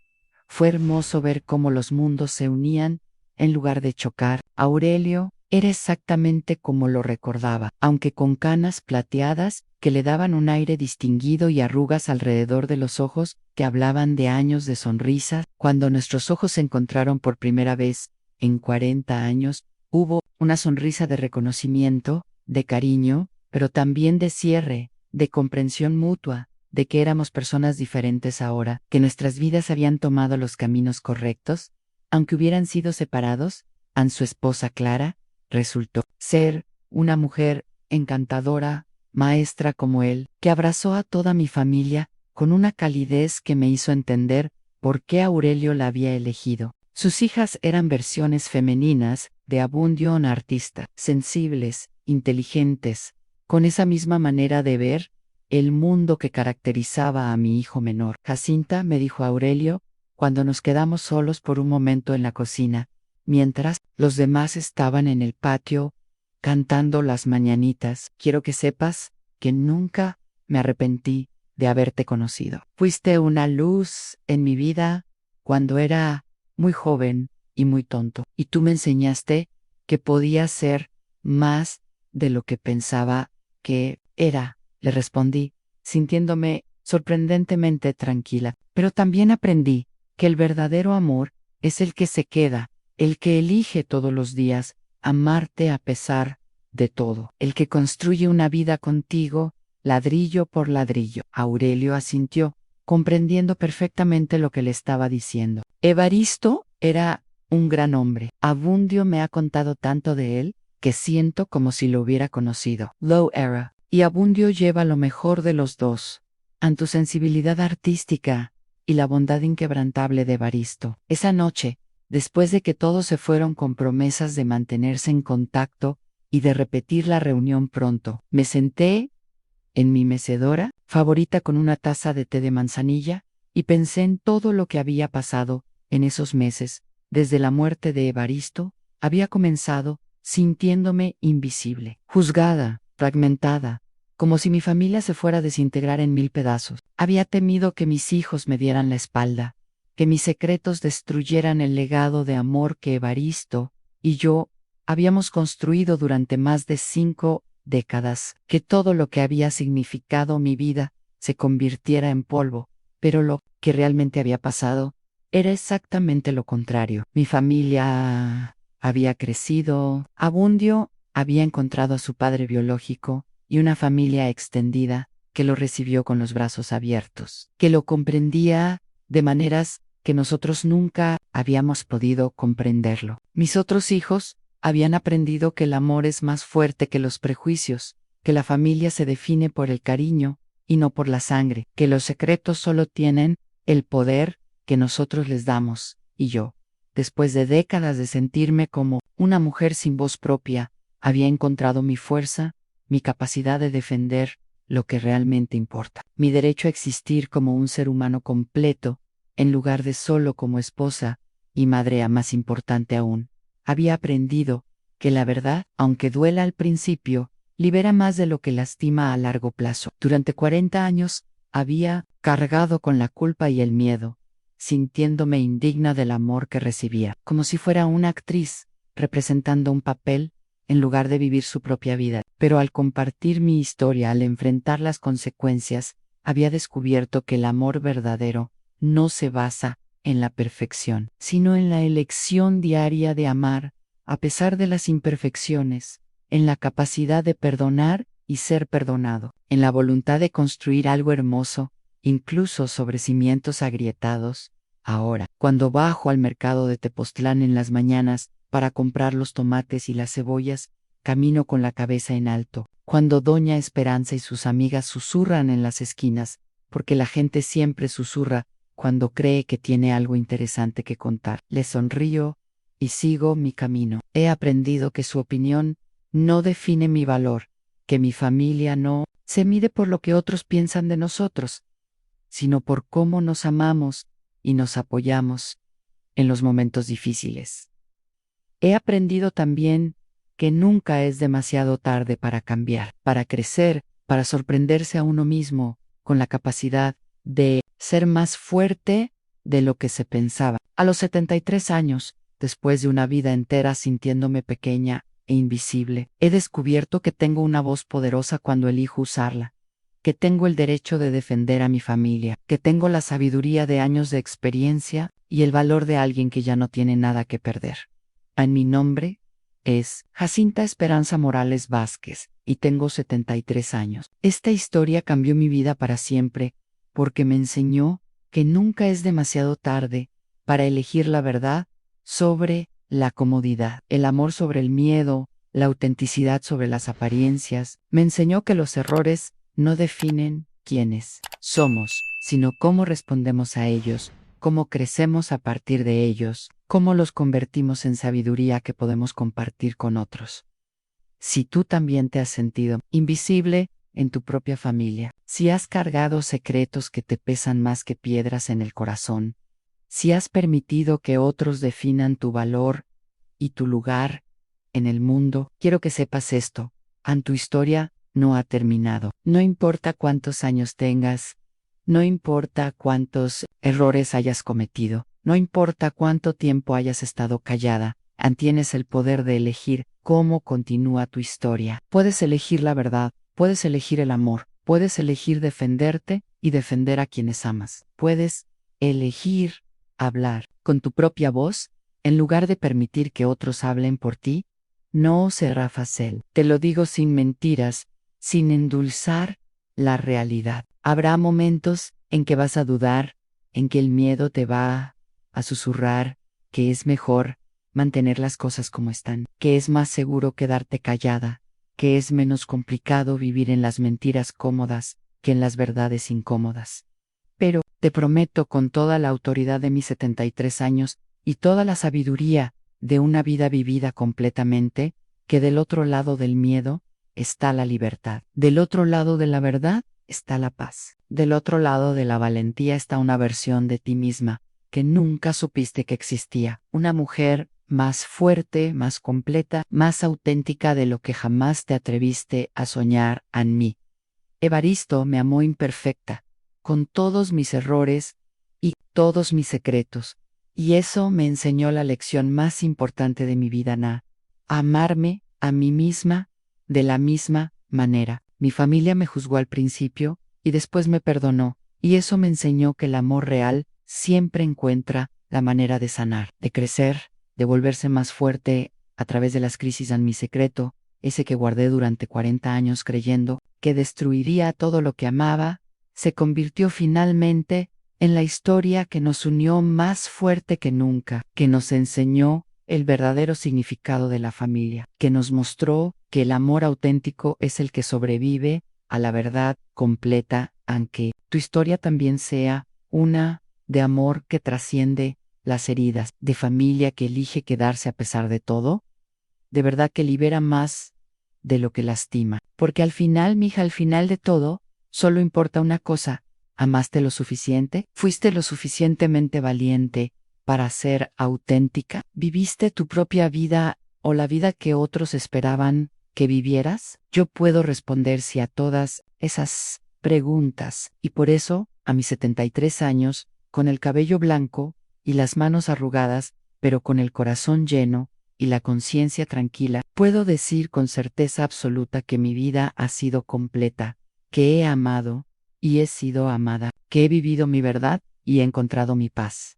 Fue hermoso ver cómo los mundos se unían en lugar de chocar. Aurelio Era exactamente como lo recordaba, aunque con canas plateadas que le daban un aire distinguido y arrugas alrededor de los ojos que hablaban de años de sonrisa. Cuando nuestros ojos se encontraron por primera vez, en 40 años, hubo una sonrisa de reconocimiento, de cariño, pero también de cierre, de comprensión mutua, de que éramos personas diferentes ahora, que nuestras vidas habían tomado los caminos correctos, aunque hubieran sido separados. Su esposa Clara resultó ser una mujer encantadora, maestra como él, que abrazó a toda mi familia con una calidez que me hizo entender por qué Aurelio la había elegido. Sus hijas eran versiones femeninas de Abundio, un artista, sensibles, inteligentes, con esa misma manera de ver el mundo que caracterizaba a mi hijo menor. Jacinta, me dijo Aurelio, cuando nos quedamos solos por un momento en la cocina, mientras los demás estaban en el patio cantando las mañanitas. Quiero que sepas que nunca me arrepentí de haberte conocido. Fuiste una luz en mi vida cuando era muy joven y muy tonto, y tú me enseñaste que podía ser más de lo que pensaba que era, le respondí, sintiéndome sorprendentemente tranquila. Pero también aprendí que el verdadero amor es el que se queda, el que elige todos los días amarte a pesar de todo, el que construye una vida contigo, ladrillo por ladrillo. Aurelio asintió, comprendiendo perfectamente lo que le estaba diciendo. Evaristo era un gran hombre. Abundio me ha contado tanto de él que siento como si lo hubiera conocido. Low Era. Y Abundio lleva lo mejor de los dos, tu sensibilidad artística y la bondad inquebrantable de Evaristo. Esa noche, después de que todos se fueron con promesas de mantenerse en contacto y de repetir la reunión pronto, me senté en mi mecedora favorita con una taza de té de manzanilla y pensé en todo lo que había pasado en esos meses. Desde la muerte de Evaristo, había comenzado sintiéndome invisible, juzgada, fragmentada, como si mi familia se fuera a desintegrar en 1000 pedazos. Había temido que mis hijos me dieran la espalda, que mis secretos destruyeran el legado de amor que Evaristo y yo habíamos construido durante más de 5 décadas, que todo lo que había significado mi vida se convirtiera en polvo. Pero lo que realmente había pasado era exactamente lo contrario. Mi familia había crecido, Abundio había encontrado a su padre biológico y una familia extendida que lo recibió con los brazos abiertos, que lo comprendía de maneras que nosotros nunca habíamos podido comprenderlo. Mis otros hijos habían aprendido que el amor es más fuerte que los prejuicios, que la familia se define por el cariño y no por la sangre, que los secretos solo tienen el poder que nosotros les damos. Y yo, después de décadas de sentirme como una mujer sin voz propia, había encontrado mi fuerza, mi capacidad de defender lo que realmente importa, mi derecho a existir como un ser humano completo, en lugar de solo como esposa y madre. Más importante aún, había aprendido que la verdad, aunque duela al principio, libera más de lo que lastima a largo plazo. Durante 40 años había cargado con la culpa y el miedo, sintiéndome indigna del amor que recibía, como si fuera una actriz representando un papel en lugar de vivir su propia vida. Pero al compartir mi historia, al enfrentar las consecuencias, había descubierto que el amor verdadero no se basa en la perfección, sino en la elección diaria de amar, a pesar de las imperfecciones, en la capacidad de perdonar y ser perdonado, en la voluntad de construir algo hermoso, incluso sobre cimientos agrietados. Ahora, cuando bajo al mercado de Tepoztlán en las mañanas para comprar los tomates y las cebollas, camino con la cabeza en alto. Cuando Doña Esperanza y sus amigas susurran en las esquinas, porque la gente siempre susurra cuando cree que tiene algo interesante que contar, les sonrío y sigo mi camino. He aprendido que su opinión no define mi valor, que mi familia no se mide por lo que otros piensan de nosotros, sino por cómo nos amamos y nos apoyamos en los momentos difíciles. He aprendido también que nunca es demasiado tarde para cambiar, para crecer, para sorprenderse a uno mismo con la capacidad de ser más fuerte de lo que se pensaba. A los 73 años, después de una vida entera sintiéndome pequeña, e invisible. He descubierto que tengo una voz poderosa cuando elijo usarla, que tengo el derecho de defender a mi familia, que tengo la sabiduría de años de experiencia y el valor de alguien que ya no tiene nada que perder. En mi nombre es Jacinta Esperanza Morales Vázquez y tengo 73 años. Esta historia cambió mi vida para siempre porque me enseñó que nunca es demasiado tarde para elegir la verdad sobre la comodidad, el amor sobre el miedo, la autenticidad sobre las apariencias. Me enseñó que los errores no definen quiénes somos, sino cómo respondemos a ellos, cómo crecemos a partir de ellos, cómo los convertimos en sabiduría que podemos compartir con otros. Si tú también te has sentido invisible en tu propia familia, si has cargado secretos que te pesan más que piedras en el corazón, si has permitido que otros definan tu valor y tu lugar en el mundo, quiero que sepas esto: tu historia no ha terminado. No importa cuántos años tengas, no importa cuántos errores hayas cometido, no importa cuánto tiempo hayas estado callada, tienes el poder de elegir cómo continúa tu historia. Puedes elegir la verdad, puedes elegir el amor, puedes elegir defenderte y defender a quienes amas. Puedes elegir hablar con tu propia voz en lugar de permitir que otros hablen por ti. No será fácil. Te lo digo sin mentiras, sin endulzar la realidad. Habrá momentos en que vas a dudar, en que el miedo te va a susurrar que es mejor mantener las cosas como están, que es más seguro quedarte callada, que es menos complicado vivir en las mentiras cómodas que en las verdades incómodas. Pero te prometo con toda la autoridad de mis 73 años y toda la sabiduría de una vida vivida completamente, que del otro lado del miedo está la libertad. Del otro lado de la verdad está la paz. Del otro lado de la valentía está una versión de ti misma que nunca supiste que existía. Una mujer más fuerte, más completa, más auténtica de lo que jamás te atreviste a soñar en mí. Evaristo me amó imperfecta, con todos mis errores y todos mis secretos, y eso me enseñó la lección más importante de mi vida, a amarme a mí misma de la misma manera. Mi familia me juzgó al principio y después me perdonó, y eso me enseñó que el amor real siempre encuentra la manera de sanar, de crecer, de volverse más fuerte a través de las crisis. En mi secreto, ese que guardé durante 40 años creyendo que destruiría todo lo que amaba, se convirtió finalmente en la historia que nos unió más fuerte que nunca, que nos enseñó el verdadero significado de la familia, que nos mostró que el amor auténtico es el que sobrevive a la verdad completa, aunque tu historia también sea una de amor que trasciende las heridas, de familia que elige quedarse a pesar de todo, de verdad que libera más de lo que lastima. Porque al final, mija, al final de todo, solo importa una cosa: ¿amaste lo suficiente? ¿Fuiste lo suficientemente valiente para ser auténtica? ¿Viviste tu propia vida o la vida que otros esperaban que vivieras? Yo puedo responder sí a todas esas preguntas, y por eso, a mis 73 años, con el cabello blanco y las manos arrugadas, pero con el corazón lleno y la conciencia tranquila, puedo decir con certeza absoluta que mi vida ha sido completa, que he amado y he sido amada, que he vivido mi verdad y he encontrado mi paz.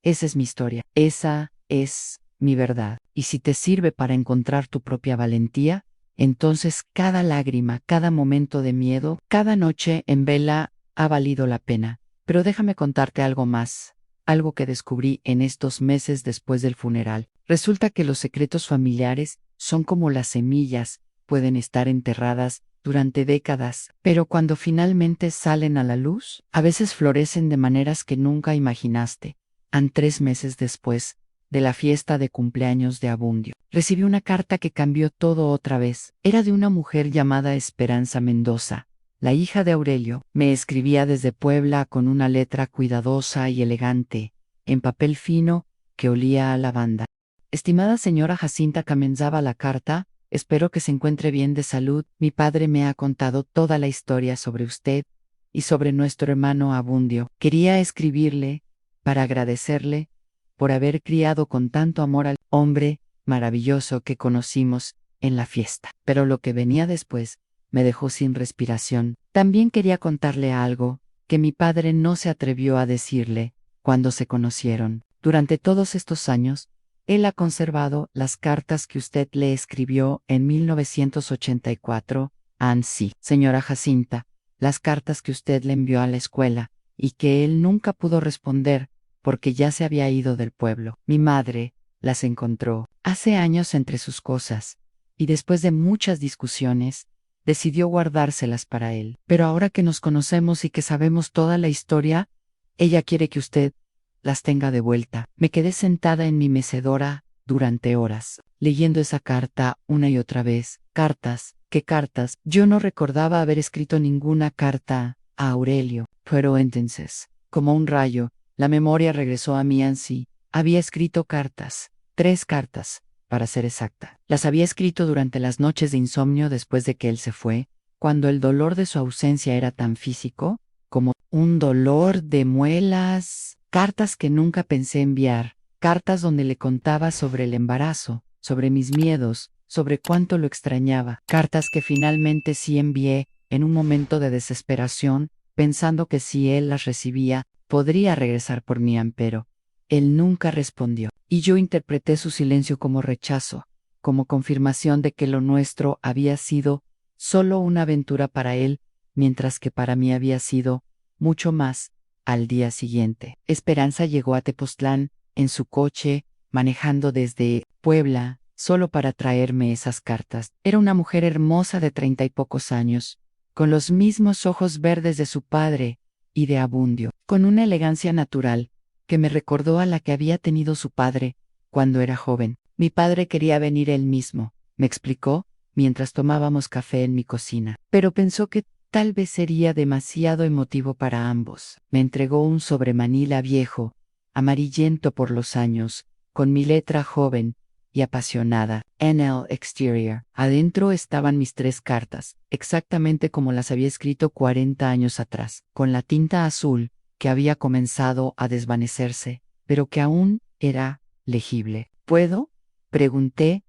Esa es mi historia, esa es mi verdad. Y si te sirve para encontrar tu propia valentía, entonces cada lágrima, cada momento de miedo, cada noche en vela ha valido la pena. Pero déjame contarte algo más, algo que descubrí en estos meses después del funeral. Resulta que los secretos familiares son como las semillas, pueden estar enterradas durante décadas, pero cuando finalmente salen a la luz, a veces florecen de maneras que nunca imaginaste. 3 meses después de la fiesta de cumpleaños de Abundio, recibí una carta que cambió todo otra vez. Era de una mujer llamada Esperanza Mendoza, la hija de Aurelio. Me escribía desde Puebla con una letra cuidadosa y elegante, en papel fino que olía a lavanda. Estimada señora Jacinta, comenzaba la carta, espero que se encuentre bien de salud. Mi padre me ha contado toda la historia sobre usted y sobre nuestro hermano Abundio. Quería escribirle para agradecerle por haber criado con tanto amor al hombre maravilloso que conocimos en la fiesta. Pero lo que venía después me dejó sin respiración. También quería contarle algo que mi padre no se atrevió a decirle cuando se conocieron. Durante todos estos años, él ha conservado las cartas que usted le escribió en 1984 a Ansi. Señora Jacinta, las cartas que usted le envió a la escuela y que él nunca pudo responder porque ya se había ido del pueblo. Mi madre las encontró hace años entre sus cosas y después de muchas discusiones, decidió guardárselas para él. Pero ahora que nos conocemos y que sabemos toda la historia, ella quiere que usted las tenga de vuelta. Me quedé sentada en mi mecedora durante horas, leyendo esa carta una y otra vez. Cartas, ¿qué cartas? Yo no recordaba haber escrito ninguna carta a Aurelio. Pero entonces, como un rayo, la memoria regresó a mí Ansi. Había escrito cartas, 3 cartas, para ser exacta. Las había escrito durante las noches de insomnio después de que él se fue, cuando el dolor de su ausencia era tan físico como un dolor de muelas. Cartas que nunca pensé enviar, cartas donde le contaba sobre el embarazo, sobre mis miedos, sobre cuánto lo extrañaba, cartas que finalmente sí envié en un momento de desesperación, pensando que si él las recibía, podría regresar por mí, pero él nunca respondió, y yo interpreté su silencio como rechazo, como confirmación de que lo nuestro había sido solo una aventura para él, mientras que para mí había sido mucho más. Al día siguiente, Esperanza llegó a Tepoztlán en su coche, manejando desde Puebla, solo para traerme esas cartas. Era una mujer hermosa de 30 y pocos años, con los mismos ojos verdes de su padre y de Abundio, con una elegancia natural que me recordó a la que había tenido su padre cuando era joven. Mi padre quería venir él mismo, me explicó, mientras tomábamos café en mi cocina, pero pensó que tal vez sería demasiado emotivo para ambos. Me entregó un sobremanila viejo, amarillento por los años, con mi letra joven y apasionada, NL Exterior. Adentro estaban mis 3 cartas, exactamente como las había escrito 40 años atrás, con la tinta azul, que había comenzado a desvanecerse, pero que aún era legible. ¿Puedo?, pregunté,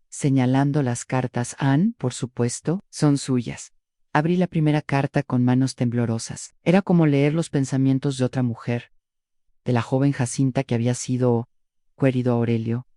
señalando las cartas. Anne, por supuesto, son suyas. Abrí la primera carta con manos temblorosas. Era como leer los pensamientos de otra mujer, de la joven Jacinta que había sido, querido Aurelio.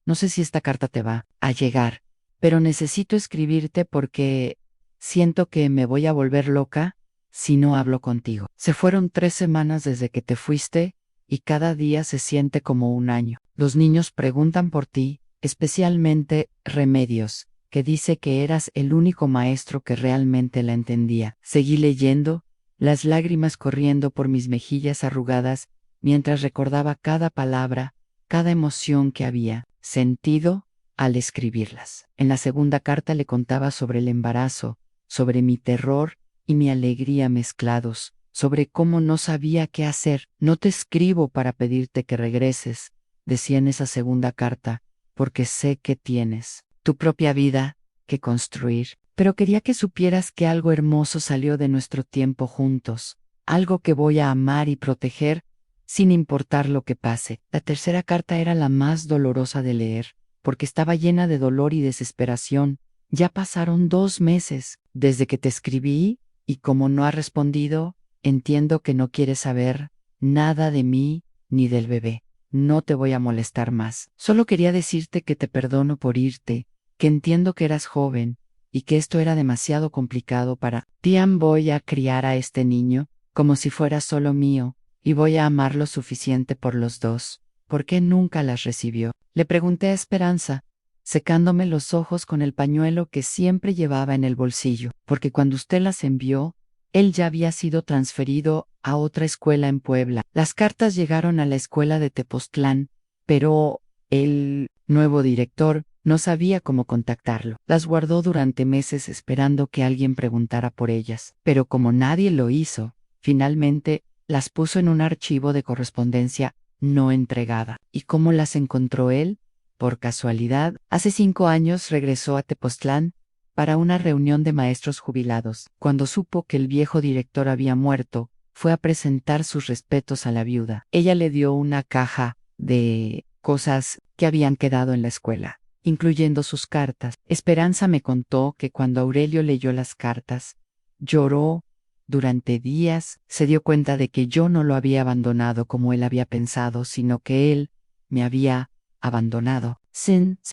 No sé si esta carta te va a llegar, pero necesito escribirte porque siento que me voy a volver loca si no hablo contigo. Se fueron 3 semanas desde que te fuiste y cada día se siente como un año. Los niños preguntan por ti, especialmente Remedios, que dice que eras el único maestro que realmente la entendía. Seguí leyendo, las lágrimas corriendo por mis mejillas arrugadas, mientras recordaba cada palabra, cada emoción que había sentido al escribirlas. En la segunda carta le contaba sobre el embarazo, sobre mi terror y mi alegría mezclados, sobre cómo no sabía qué hacer. No te escribo para pedirte que regreses, decía en esa segunda carta, porque sé que tienes tu propia vida que construir. Pero quería que supieras que algo hermoso salió de nuestro tiempo juntos, algo que voy a amar y proteger sin importar lo que pase. La tercera carta era la más dolorosa de leer, porque estaba llena de dolor y desesperación. Ya pasaron 2 meses desde que te escribí, y como no has respondido, entiendo que no quieres saber nada de mí ni del bebé. No te voy a molestar más. Solo quería decirte que te perdono por irte, que entiendo que eras joven, y que esto era demasiado complicado para ti. Voy a criar a este niño como si fuera solo mío, y voy a amar lo suficiente por los dos. ¿Por qué nunca las recibió?, le pregunté a Esperanza, secándome los ojos con el pañuelo que siempre llevaba en el bolsillo. Porque cuando usted las envió, él ya había sido transferido a otra escuela en Puebla. Las cartas llegaron a la escuela de Tepoztlán, pero el nuevo director no sabía cómo contactarlo. Las guardó durante meses esperando que alguien preguntara por ellas, pero como nadie lo hizo, finalmente las puso en un archivo de correspondencia no entregada. ¿Y cómo las encontró él? Por casualidad, hace 5 años regresó a Tepoztlán para una reunión de maestros jubilados. Cuando supo que el viejo director había muerto, fue a presentar sus respetos a la viuda. Ella le dio una caja de cosas que habían quedado en la escuela. incluyendo sus cartas. Esperanza me contó que cuando Aurelio leyó las cartas, lloró durante días, se dio cuenta de que yo no lo había abandonado como él había pensado, sino que él me había abandonado.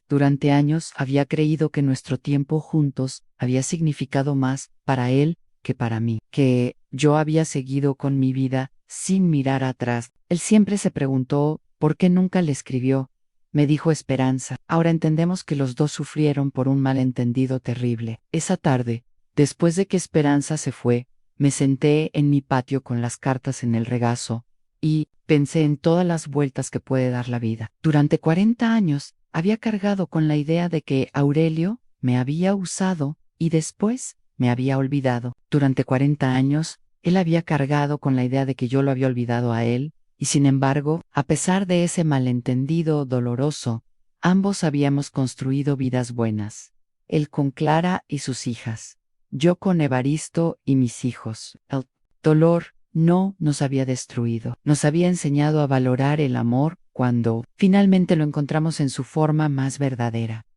Durante años había creído que nuestro tiempo juntos había significado más para él que para mí, que yo había seguido con mi vida sin mirar atrás. Él siempre se preguntó por qué nunca le escribió. Me dijo Esperanza. Ahora entendemos que los dos sufrieron por un malentendido terrible. Esa tarde, después de que Esperanza se fue, me senté en mi patio con las cartas en el regazo y pensé en todas las vueltas que puede dar la vida. Durante 40 años había cargado con la idea de que Aurelio me había usado y después me había olvidado. Durante 40 años él había cargado con la idea de que yo lo había olvidado a él, y sin embargo, a pesar de ese malentendido doloroso, ambos habíamos construido vidas buenas. Él con Clara y sus hijas, yo con Evaristo y mis hijos. El dolor no nos había destruido, nos había enseñado a valorar el amor cuando finalmente lo encontramos en su forma más verdadera.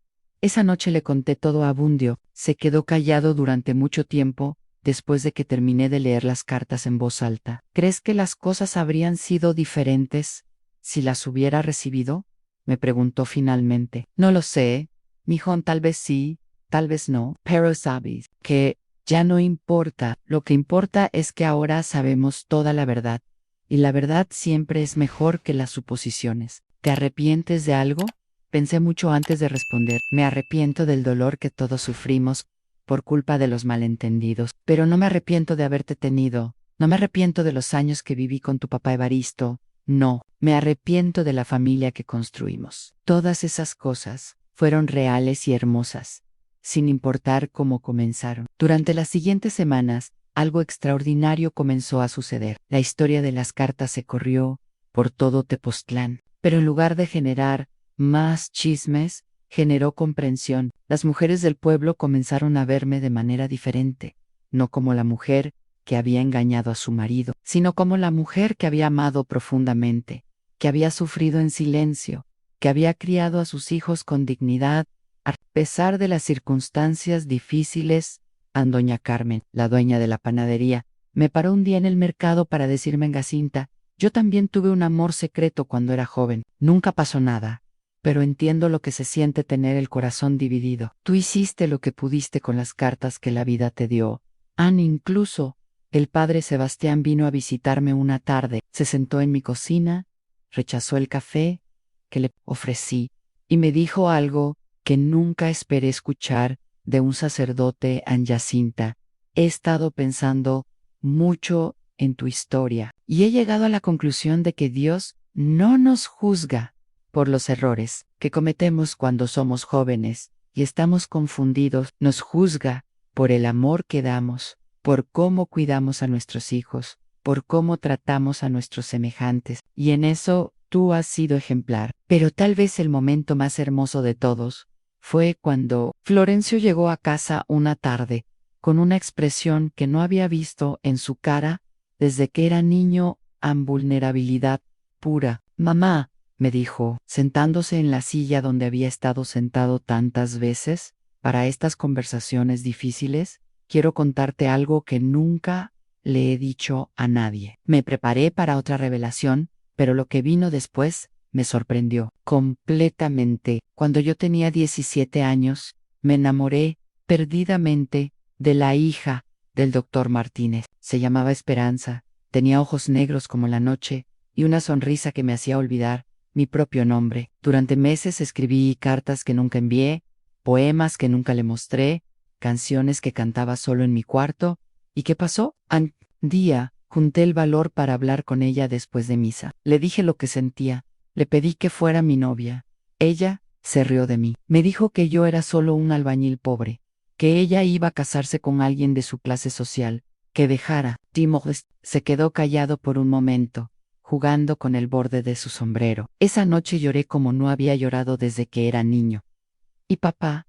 Esa noche le conté todo a Abundio. Se quedó callado durante mucho tiempo, después de que terminé de leer las cartas en voz alta. ¿Crees que las cosas habrían sido diferentes si las hubiera recibido? Me preguntó finalmente. No lo sé, mijón, tal vez sí, tal vez no, pero sabes que ya no importa. Lo que importa es que ahora sabemos toda la verdad, y la verdad siempre es mejor que las suposiciones. ¿Te arrepientes de algo? Pensé mucho antes de responder. Me arrepiento del dolor que todos sufrimos por culpa de los malentendidos, pero no me arrepiento de haberte tenido, no me arrepiento de los años que viví con tu papá Evaristo, no, me arrepiento de la familia que construimos. Todas esas cosas fueron reales y hermosas, sin importar cómo comenzaron. Durante las siguientes semanas, algo extraordinario comenzó a suceder. La historia de las cartas se corrió por todo Tepoztlán, pero en lugar de generar más chismes, generó comprensión. Las mujeres del pueblo comenzaron a verme de manera diferente, no como la mujer que había engañado a su marido, sino como la mujer que había amado profundamente, que había sufrido en silencio, que había criado a sus hijos con dignidad, a pesar de las circunstancias difíciles. Doña Carmen, la dueña de la panadería, me paró un día en el mercado para decirme en Jacinta, yo también tuve un amor secreto cuando era joven. Nunca pasó nada, pero entiendo lo que se siente tener el corazón dividido. Tú hiciste lo que pudiste con las cartas que la vida te dio. Incluso, el padre Sebastián vino a visitarme una tarde, se sentó en mi cocina, rechazó el café que le ofrecí y me dijo algo que nunca esperé escuchar de un sacerdote en Jacinta. He estado pensando mucho en tu historia y he llegado a la conclusión de que Dios no nos juzga por los errores que cometemos cuando somos jóvenes y estamos confundidos, nos juzga por el amor que damos, por cómo cuidamos a nuestros hijos, por cómo tratamos a nuestros semejantes, y en eso tú has sido ejemplar. Pero tal vez el momento más hermoso de todos fue cuando Florencio llegó a casa una tarde, con una expresión que no había visto en su cara desde que era niño, vulnerabilidad pura. Mamá, me dijo, sentándose en la silla donde había estado sentado tantas veces, para estas conversaciones difíciles, quiero contarte algo que nunca le he dicho a nadie. Me preparé para otra revelación, pero lo que vino después me sorprendió completamente. Cuando yo tenía 17 años, me enamoré perdidamente de la hija del doctor Martínez. Se llamaba Esperanza, tenía ojos negros como la noche y una sonrisa que me hacía olvidar mi propio nombre. Durante meses escribí cartas que nunca envié, poemas que nunca le mostré, canciones que cantaba solo en mi cuarto. ¿Y qué pasó? Un día junté el valor para hablar con ella después de misa. Le dije lo que sentía, le pedí que fuera mi novia. Ella se rió de mí. Me dijo que yo era solo un albañil pobre, que ella iba a casarse con alguien de su clase social, que dejara. Timothy se quedó callado por un momento, jugando con el borde de su sombrero. Esa noche lloré como no había llorado desde que era niño. Y papá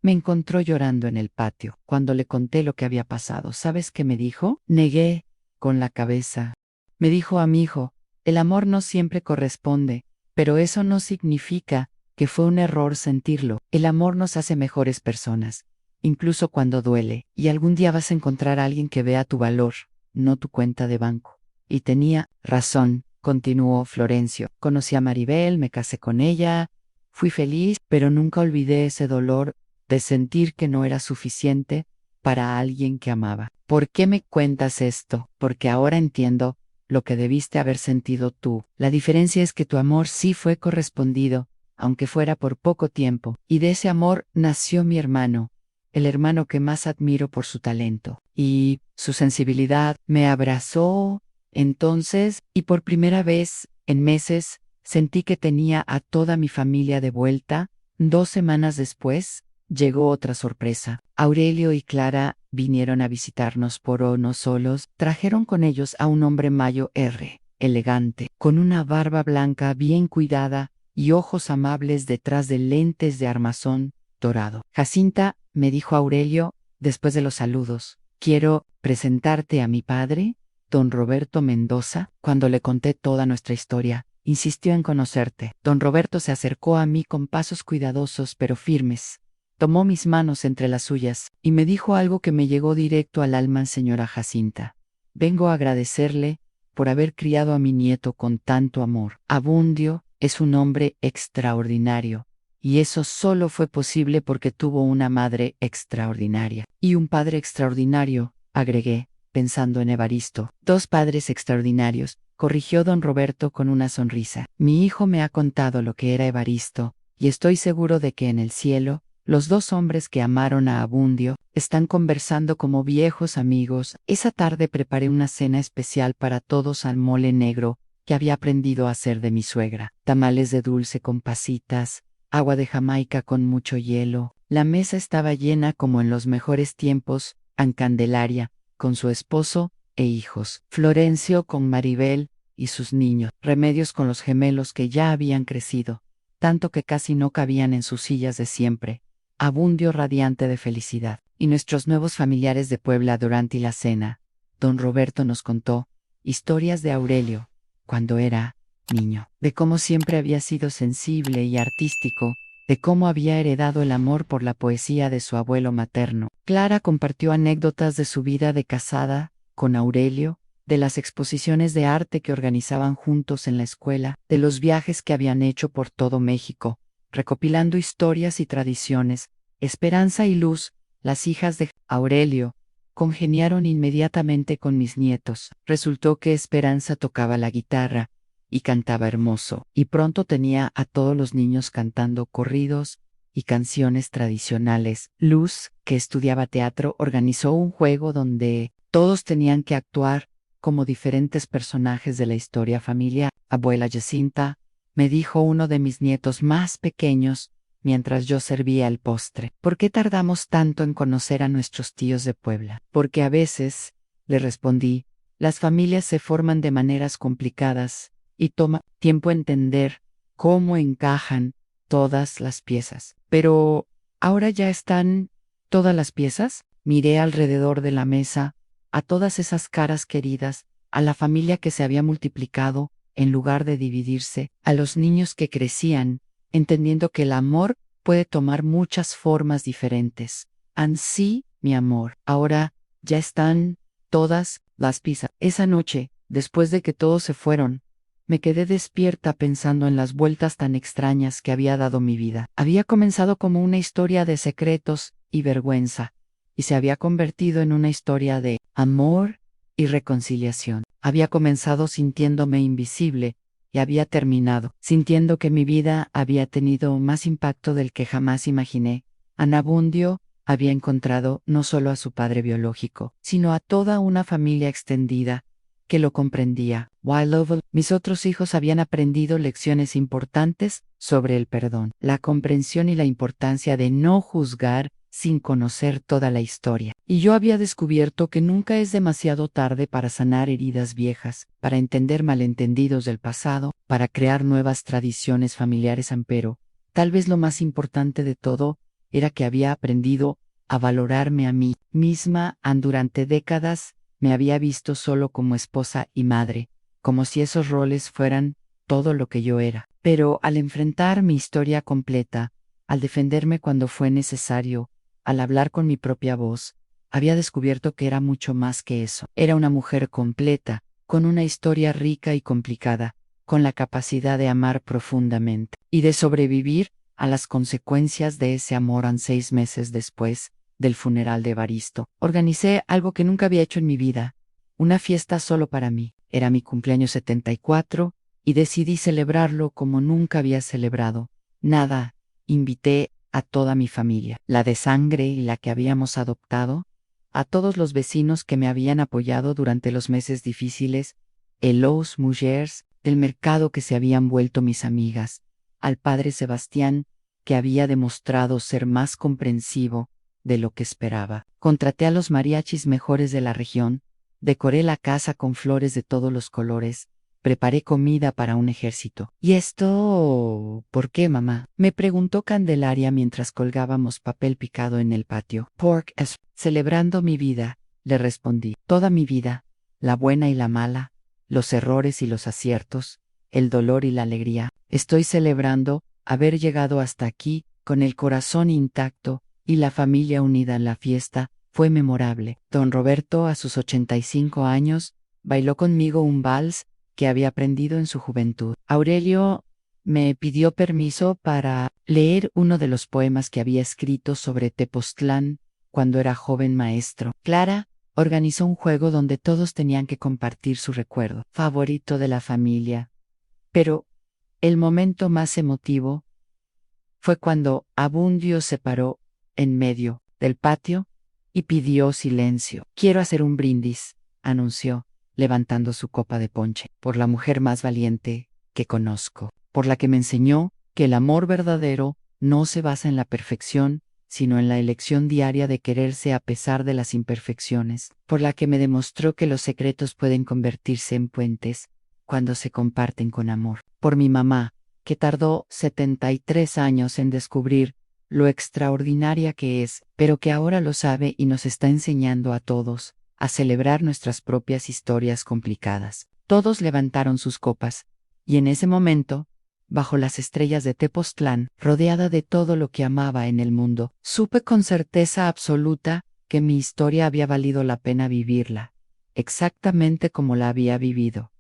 me encontró llorando en el patio. Cuando le conté lo que había pasado, ¿sabes qué me dijo? Negué con la cabeza. Me dijo a mi hijo, el amor no siempre corresponde, pero eso no significa que fue un error sentirlo. El amor nos hace mejores personas, incluso cuando duele, y algún día vas a encontrar a alguien que vea tu valor, no tu cuenta de banco. Y tenía razón, continuó Florencio. Conocí a Maribel, me casé con ella, fui feliz, pero nunca olvidé ese dolor de sentir que no era suficiente para alguien que amaba. ¿Por qué me cuentas esto? Porque ahora entiendo lo que debiste haber sentido tú. La diferencia es que tu amor sí fue correspondido, aunque fuera por poco tiempo, y de ese amor nació mi hermano, el hermano que más admiro por su talento y su sensibilidad. Me abrazó entonces, y por primera vez en meses sentí que tenía a toda mi familia de vuelta. 2 semanas después, llegó otra sorpresa. Aurelio y Clara vinieron a visitarnos por no solos, trajeron con ellos a un hombre mayor, elegante, con una barba blanca bien cuidada y ojos amables detrás de lentes de armazón dorado. Jacinta, me dijo Aurelio, después de los saludos, quiero presentarte a mi padre, don Roberto Mendoza. Cuando le conté toda nuestra historia, insistió en conocerte. Don Roberto se acercó a mí con pasos cuidadosos pero firmes. Tomó mis manos entre las suyas y me dijo algo que me llegó directo al alma, señora Jacinta. Vengo a agradecerle por haber criado a mi nieto con tanto amor. Abundio es un hombre extraordinario, y eso solo fue posible porque tuvo una madre extraordinaria. Y un padre extraordinario, agregué, pensando en Evaristo. 2 padres extraordinarios, corrigió don Roberto con una sonrisa. Mi hijo me ha contado lo que era Evaristo, y estoy seguro de que en el cielo, los 2 hombres que amaron a Abundio están conversando como viejos amigos. Esa tarde preparé una cena especial para todos al mole negro que había aprendido a hacer de mi suegra. Tamales de dulce con pasitas, agua de Jamaica con mucho hielo. La mesa estaba llena como en los mejores tiempos, en Candelaria, con su esposo e hijos, Florencio con Maribel y sus niños, Remedios con los gemelos que ya habían crecido, tanto que casi no cabían en sus sillas de siempre, Abundio radiante de felicidad, y nuestros nuevos familiares de Puebla. Durante la cena, don Roberto nos contó historias de Aurelio, cuando era niño, de cómo siempre había sido sensible y artístico, de cómo había heredado el amor por la poesía de su abuelo materno. Clara compartió anécdotas de su vida de casada con Aurelio, de las exposiciones de arte que organizaban juntos en la escuela, de los viajes que habían hecho por todo México, recopilando historias y tradiciones. Esperanza y Luz, las hijas de Aurelio, congeniaron inmediatamente con mis nietos. Resultó que Esperanza tocaba la guitarra y cantaba hermoso, y pronto tenía a todos los niños cantando corridos y canciones tradicionales. Luz, que estudiaba teatro, organizó un juego donde todos tenían que actuar como diferentes personajes de la historia familiar. Abuela Jacinta, me dijo uno de mis nietos más pequeños, mientras yo servía el postre, ¿por qué tardamos tanto en conocer a nuestros tíos de Puebla? Porque a veces, le respondí, las familias se forman de maneras complicadas, y toma tiempo entender cómo encajan todas las piezas. Pero, ¿ahora ya están todas las piezas? Miré alrededor de la mesa, a todas esas caras queridas, a la familia que se había multiplicado, en lugar de dividirse, a los niños que crecían, entendiendo que el amor puede tomar muchas formas diferentes. Ansí, mi amor, ahora ya están todas las piezas. Esa noche, después de que todos se fueron, me quedé despierta pensando en las vueltas tan extrañas que había dado mi vida. Había comenzado como una historia de secretos y vergüenza, y se había convertido en una historia de amor y reconciliación. Había comenzado sintiéndome invisible y había terminado sintiendo que mi vida había tenido más impacto del que jamás imaginé. Abundio había encontrado no solo a su padre biológico, sino a toda una familia extendida que lo comprendía. While mis otros hijos habían aprendido lecciones importantes sobre el perdón, la comprensión y la importancia de no juzgar sin conocer toda la historia. Y yo había descubierto que nunca es demasiado tarde para sanar heridas viejas, para entender malentendidos del pasado, para crear nuevas tradiciones familiares. Pero, tal vez lo más importante de todo, era que había aprendido a valorarme a mí misma. Durante décadas me había visto solo como esposa y madre, como si esos roles fueran todo lo que yo era. Pero al enfrentar mi historia completa, al defenderme cuando fue necesario, al hablar con mi propia voz, había descubierto que era mucho más que eso. Era una mujer completa, con una historia rica y complicada, con la capacidad de amar profundamente y de sobrevivir a las consecuencias de ese amor. 6 meses después del funeral de Evaristo, organicé algo que nunca había hecho en mi vida, una fiesta solo para mí. Era mi cumpleaños 74 y decidí celebrarlo como nunca había celebrado. Nada, invité a toda mi familia, la de sangre y la que habíamos adoptado, a todos los vecinos que me habían apoyado durante los meses difíciles, los mujeres del mercado que se habían vuelto mis amigas, al padre Sebastián, que había demostrado ser más comprensivo de lo que esperaba. Contraté a los mariachis mejores de la región, decoré la casa con flores de todos los colores, preparé comida para un ejército. ¿Y esto por qué, mamá?, me preguntó Candelaria mientras colgábamos papel picado en el patio. Celebrando mi vida, le respondí. Toda mi vida, la buena y la mala, los errores y los aciertos, el dolor y la alegría. Estoy celebrando haber llegado hasta aquí, con el corazón intacto y la familia unida en la fiesta. Fue memorable. Don Roberto, a sus 85 años, bailó conmigo un vals que había aprendido en su juventud. Aurelio me pidió permiso para leer uno de los poemas que había escrito sobre Tepoztlán cuando era joven maestro. Clara organizó un juego donde todos tenían que compartir su recuerdo favorito de la familia. Pero el momento más emotivo fue cuando Abundio se paró en medio del patio y pidió silencio. Quiero hacer un brindis, anunció, levantando su copa de ponche, por la mujer más valiente que conozco, por la que me enseñó que el amor verdadero no se basa en la perfección, sino en la elección diaria de quererse a pesar de las imperfecciones, por la que me demostró que los secretos pueden convertirse en puentes cuando se comparten con amor, por mi mamá, que tardó 73 años en descubrir lo extraordinaria que es, pero que ahora lo sabe y nos está enseñando a todos a celebrar nuestras propias historias complicadas. Todos levantaron sus copas, y en ese momento, bajo las estrellas de Tepoztlán, rodeada de todo lo que amaba en el mundo, supe con certeza absoluta que mi historia había valido la pena vivirla, exactamente como la había vivido.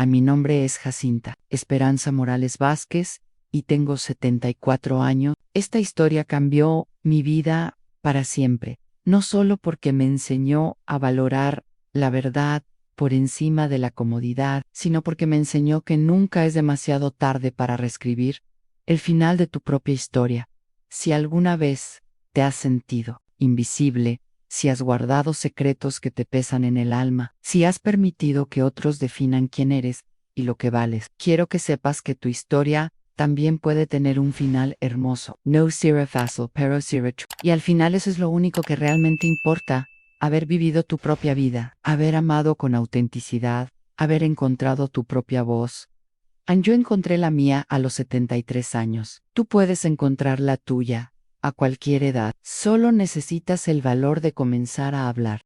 Mi nombre es Jacinta Esperanza Morales Vázquez, y tengo 74 años. Esta historia cambió mi vida para siempre, no solo porque me enseñó a valorar la verdad por encima de la comodidad, sino porque me enseñó que nunca es demasiado tarde para reescribir el final de tu propia historia. Si alguna vez te has sentido invisible, si has guardado secretos que te pesan en el alma, si has permitido que otros definan quién eres y lo que vales, quiero que sepas que tu historia también puede tener un final hermoso. No será fácil, pero será true. Y al final eso es lo único que realmente importa: haber vivido tu propia vida, haber amado con autenticidad, haber encontrado tu propia voz. Yo encontré la mía a los 73 años. Tú puedes encontrar la tuya a cualquier edad. Solo necesitas el valor de comenzar a hablar.